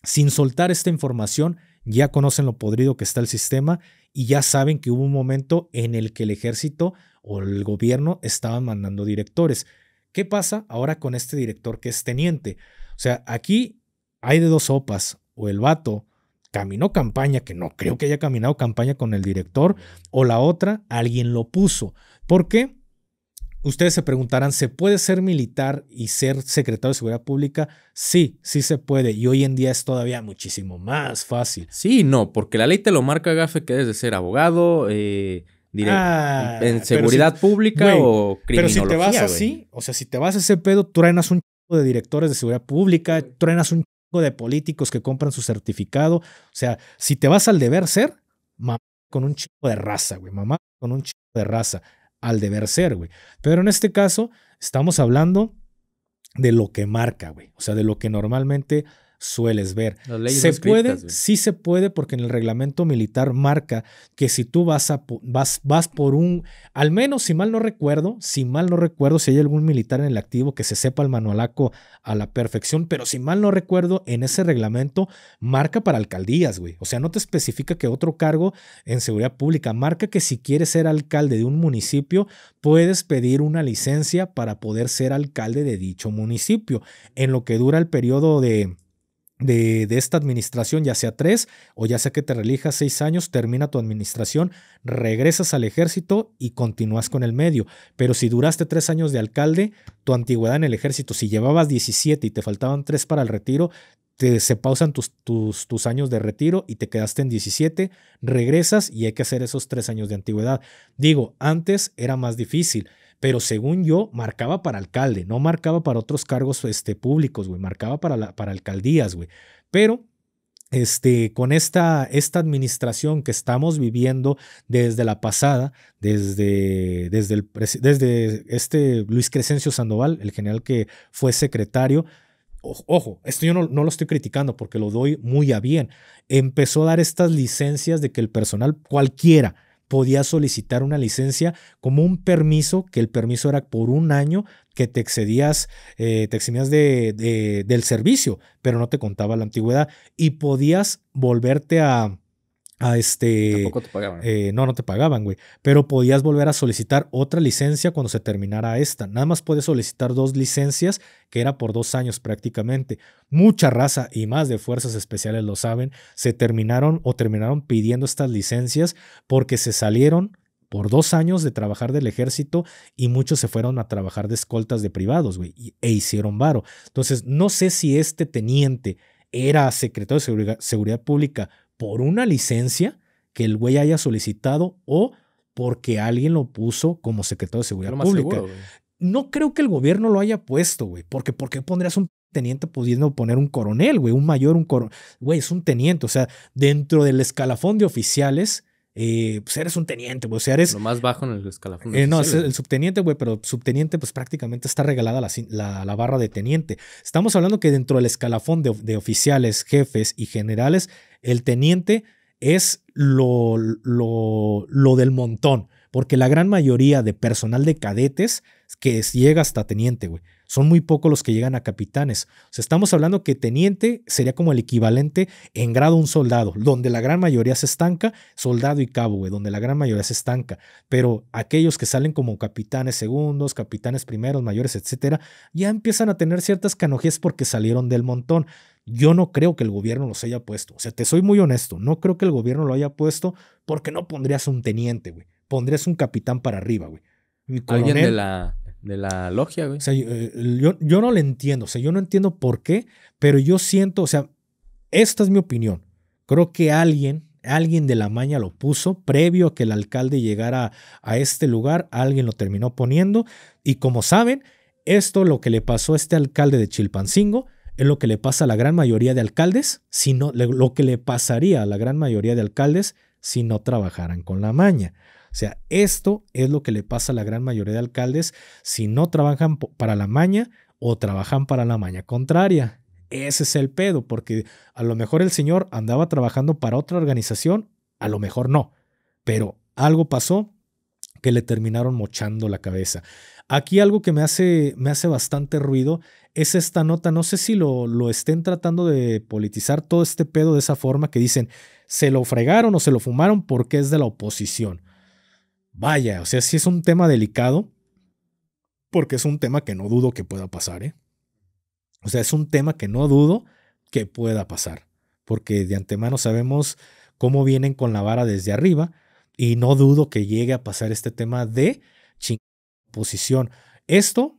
sin soltar esta información, ya conocen lo podrido que está el sistema y ya saben que hubo un momento en el que el ejército o el gobierno estaban mandando directores. ¿Qué pasa ahora con este director que es teniente? O sea, aquí hay de dos sopas. O el vato caminó campaña, que no creo que haya caminado campaña con el director, o la otra, alguien lo puso. ¿Por qué? Ustedes se preguntarán, ¿se puede ser militar y ser secretario de Seguridad Pública? Sí, sí se puede. Y hoy en día es todavía muchísimo más fácil. Sí, no, porque la ley te lo marca, Gafe, que debes de ser abogado, en seguridad pública o criminología. Pero si te vas así, o sea, si te vas a ese pedo, truenas un chingo de directores de seguridad pública, truenas un chingo de políticos que compran su certificado. O sea, si te vas al deber ser, mamá con un chingo de raza, güey, mamá con un chingo de raza. Al deber ser, güey. Pero en este caso, estamos hablando de lo que marca, güey. O sea, de lo que normalmente sueles ver. ¿Se puede? Sí se puede, porque en el reglamento militar marca que si tú vas por al menos si mal no recuerdo, si hay algún militar en el activo que se sepa el manualaco a la perfección, pero si mal no recuerdo, en ese reglamento marca para alcaldías, güey. O sea, no te especifica que otro cargo en seguridad pública, marca que si quieres ser alcalde de un municipio, puedes pedir una licencia para poder ser alcalde de dicho municipio. En lo que dura el periodo de esta administración, ya sea 3 o ya sea que te relijas 6 años, termina tu administración, regresas al ejército y continúas con el medio. Pero si duraste 3 años de alcalde, tu antigüedad en el ejército, si llevabas 17 y te faltaban 3 para el retiro, se pausan tus años de retiro y te quedaste en 17, regresas y hay que hacer esos 3 años de antigüedad. Digo, antes era más difícil, pero según yo, marcaba para alcalde, no marcaba para otros cargos públicos, güey, marcaba para alcaldías, güey. Pero con esta administración que estamos viviendo desde la pasada, desde Luis Crescencio Sandoval, el general que fue secretario, Ojo, esto yo no lo estoy criticando porque lo doy muy a bien. Empezó a dar estas licencias de que el personal cualquiera podía solicitar una licencia como un permiso, que el permiso era por un año, que te eximías del servicio, pero no te contaba la antigüedad y podías volverte a Tampoco te pagaban. no te pagaban, güey, pero podías volver a solicitar otra licencia cuando se terminara esta. Nada más puedes solicitar 2 licencias, que era por 2 años prácticamente. Mucha raza y más de fuerzas especiales lo saben, terminaron pidiendo estas licencias porque se salieron por 2 años de trabajar del ejército y muchos se fueron a trabajar de escoltas de privados, güey, e hicieron varo. Entonces, no sé si este teniente era secretario de Seguridad Pública por una licencia que el güey haya solicitado o porque alguien lo puso como secretario de Seguridad Pública. Seguro, no creo que el gobierno lo haya puesto, güey, porque ¿por qué pondrías un teniente pudiendo poner un coronel, güey, un mayor, un coronel? Güey, es un teniente, o sea, dentro del escalafón de oficiales, pues eres un teniente, güey, o sea, eres... Lo más bajo en el escalafón de no, es el subteniente, güey, pero subteniente pues prácticamente está regalada la barra de teniente. Estamos hablando que dentro del escalafón de oficiales, jefes y generales, el teniente es lo del montón, porque la gran mayoría de personal de cadetes que llega hasta teniente, güey. Son muy pocos los que llegan a capitanes. O sea, estamos hablando que teniente sería como el equivalente en grado a un soldado, donde la gran mayoría se estanca, soldado y cabo, güey, donde la gran mayoría se estanca. Pero aquellos que salen como capitanes segundos, capitanes primeros, mayores, etcétera, ya empiezan a tener ciertas canonjías porque salieron del montón. Yo no creo que el gobierno los haya puesto. O sea, te soy muy honesto. No creo que el gobierno lo haya puesto porque no pondrías un teniente, güey. Pondrías un capitán para arriba, güey. Alguien de la logia, güey. O sea, yo no le entiendo. O sea, yo no entiendo por qué, pero yo siento, o sea, esta es mi opinión. Creo que alguien de la maña lo puso previo a que el alcalde llegara a este lugar. Alguien lo terminó poniendo. Y como saben, esto lo que le pasó a este alcalde de Chilpancingo es lo que le pasa a la gran mayoría de alcaldes, lo que le pasaría a la gran mayoría de alcaldes si no trabajaran con la maña. O sea, esto es lo que le pasa a la gran mayoría de alcaldes si no trabajan para la maña o trabajan para la maña contraria. Ese es el pedo, porque a lo mejor el señor andaba trabajando para otra organización, a lo mejor no, pero algo pasó que le terminaron mochando la cabeza. Aquí algo que me hace bastante ruido es esta nota, no sé si lo estén tratando de politizar todo este pedo de esa forma, que dicen, se lo fregaron o se lo fumaron porque es de la oposición. Vaya, o sea, sí es un tema delicado, porque es un tema que no dudo que pueda pasar, ¿eh? O sea, es un tema que no dudo que pueda pasar, porque de antemano sabemos cómo vienen con la vara desde arriba y no dudo que llegue a pasar este tema de oposición. Esto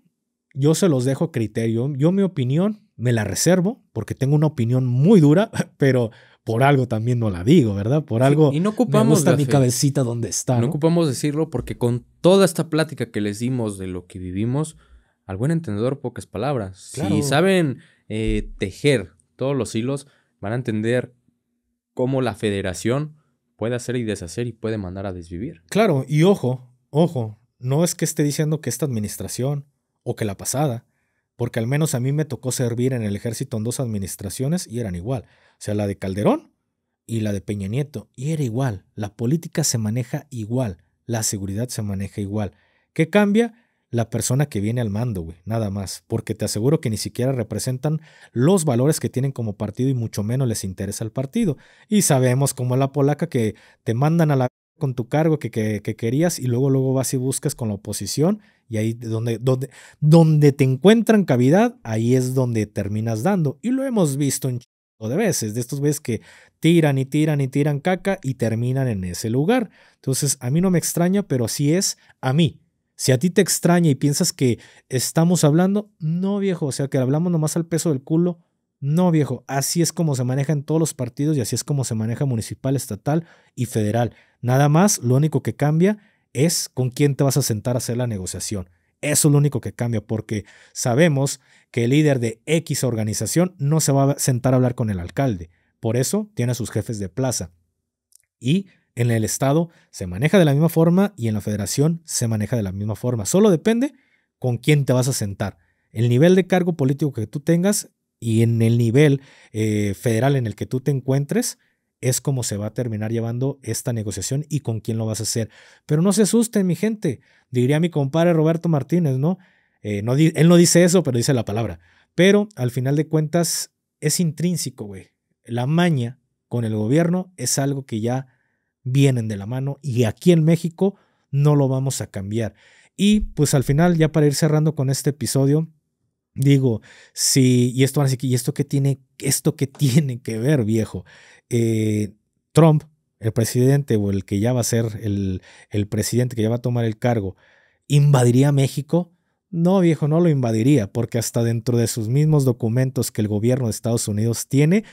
yo se los dejo a criterio. Yo mi opinión me la reservo porque tengo una opinión muy dura, pero por algo también no la digo, ¿verdad? Por algo y no ocupamos, me gusta mi cabecita donde está. No ocupamos decirlo porque con toda esta plática que les dimos de lo que vivimos, al buen entendedor pocas palabras. Claro. Si saben tejer todos los hilos, van a entender cómo la federación puede hacer y deshacer y puede mandar a desvivir. Claro, y ojo, no es que esté diciendo que esta administración o que la pasada, porque al menos a mí me tocó servir en el ejército en 2 administraciones y eran igual. O sea, la de Calderón y la de Peña Nieto, y era igual. La política se maneja igual, la seguridad se maneja igual. ¿Qué cambia? La persona que viene al mando, güey, nada más, porque te aseguro que ni siquiera representan los valores que tienen como partido y mucho menos les interesa el partido. Y sabemos como la polaca que te mandan a la con tu cargo que querías y luego vas y buscas con la oposición y ahí donde te encuentran cavidad, ahí es donde terminas dando. Y lo hemos visto un chingo de veces, de estos güeyes que tiran y tiran y tiran caca y terminan en ese lugar. Entonces, a mí no me extraña, pero así es a mí. Si a ti te extraña y piensas que estamos hablando, no, viejo, o sea, que hablamos nomás al peso del culo, no, viejo, así es como se maneja en todos los partidos y así es como se maneja municipal, estatal y federal. Nada más, lo único que cambia es con quién te vas a sentar a hacer la negociación. Eso es lo único que cambia, porque sabemos que el líder de X organización no se va a sentar a hablar con el alcalde. Por eso tiene a sus jefes de plaza. Y en el estado se maneja de la misma forma y en la federación se maneja de la misma forma. Solo depende con quién te vas a sentar. El nivel de cargo político que tú tengas y en el nivel federal en el que tú te encuentres, es como se va a terminar llevando esta negociación y con quién lo vas a hacer. Pero no se asusten, mi gente. Diría mi compadre Roberto Martínez, ¿no? Él no dice eso, pero dice la palabra. Pero al final de cuentas es intrínseco, güey. La maña con el gobierno es algo que ya vienen de la mano y aquí en México no lo vamos a cambiar. Y pues al final, ya para ir cerrando con este episodio, digo, sí, y esto qué tiene que ver, viejo. Trump, el presidente o el que ya va a ser el presidente que ya va a tomar el cargo, ¿invadiría México? No, viejo, no lo invadiría, porque hasta dentro de sus mismos documentos que el gobierno de Estados Unidos tiene,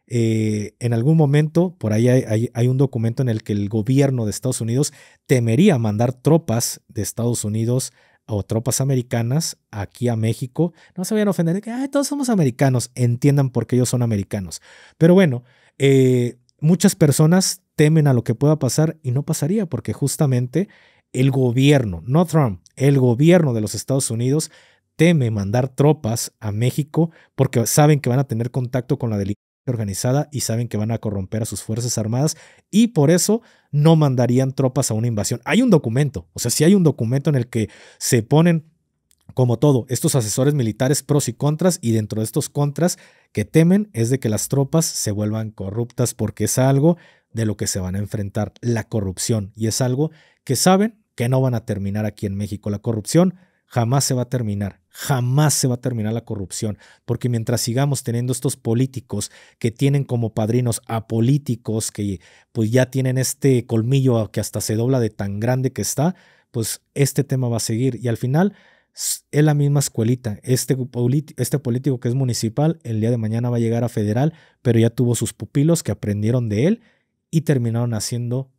en algún momento, por ahí hay un documento en el que el gobierno de Estados Unidos temería mandar tropas de Estados Unidos o tropas americanas aquí a México. No se vayan a ofender de que todos somos americanos, entiendan por qué ellos son americanos. Pero bueno, muchas personas temen a lo que pueda pasar y no pasaría porque justamente el gobierno, no Trump, el gobierno de los Estados Unidos teme mandar tropas a México porque saben que van a tener contacto con la delincuencia organizada y saben que van a corromper a sus fuerzas armadas y por eso no mandarían tropas a una invasión. Hay un documento, o sea, sí hay un documento en el que se ponen, como todo, estos asesores militares pros y contras, y dentro de estos contras que temen es de que las tropas se vuelvan corruptas porque es algo de lo que se van a enfrentar, la corrupción, y es algo que saben que no van a terminar aquí en México. La corrupción jamás se va a terminar la corrupción, porque mientras sigamos teniendo estos políticos que tienen como padrinos a políticos que pues ya tienen este colmillo que hasta se dobla de tan grande que está, pues este tema va a seguir y al final es la misma escuelita. Este político que es municipal, el día de mañana va a llegar a federal, pero ya tuvo sus pupilos que aprendieron de él y terminaron haciendo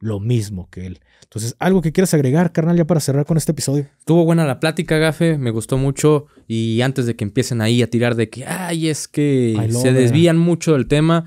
lo mismo que él. Entonces, ¿algo que quieras agregar, carnal, ya para cerrar con este episodio? Estuvo buena la plática, Gafe, me gustó mucho. Y antes de que empiecen ahí a tirar de que, es que se desvían mucho del tema,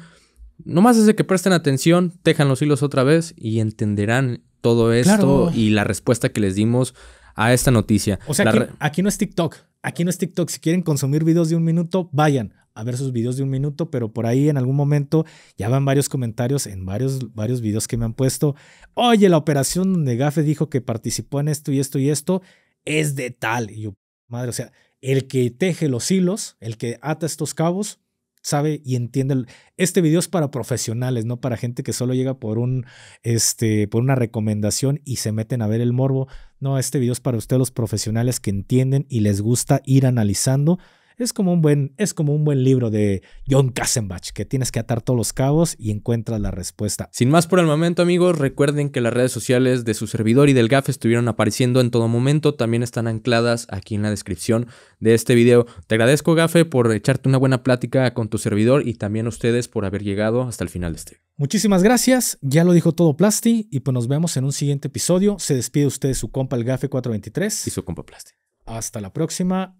nomás desde que presten atención, tejan los hilos otra vez y entenderán todo esto y la respuesta que les dimos a esta noticia. O sea, aquí no es TikTok. Aquí no es TikTok. Si quieren consumir videos de 1 minuto, vayan a ver sus videos de 1 minuto, pero por ahí en algún momento ya van varios comentarios en varios videos que me han puesto. Oye, la operación donde Gafe dijo que participó en esto y esto y esto es de tal. Y yo, madre, o sea, el que teje los hilos, el que ata estos cabos, sabe y entiende. Este video es para profesionales, no para gente que solo llega por una recomendación y se meten a ver el morbo. No, este video es para ustedes los profesionales que entienden y les gusta ir analizando. Es como un buen libro de John Kassenbach, que tienes que atar todos los cabos y encuentras la respuesta. Sin más por el momento, amigos, recuerden que las redes sociales de su servidor y del Gafe estuvieron apareciendo en todo momento. También están ancladas aquí en la descripción de este video. Te agradezco, Gafe, por echarte una buena plática con tu servidor y también a ustedes por haber llegado hasta el final de este. Muchísimas gracias. Ya lo dijo todo Plasti y pues nos vemos en un siguiente episodio. Se despide usted su compa el Gafe 423. Y su compa Plasti. Hasta la próxima.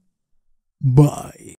Bye.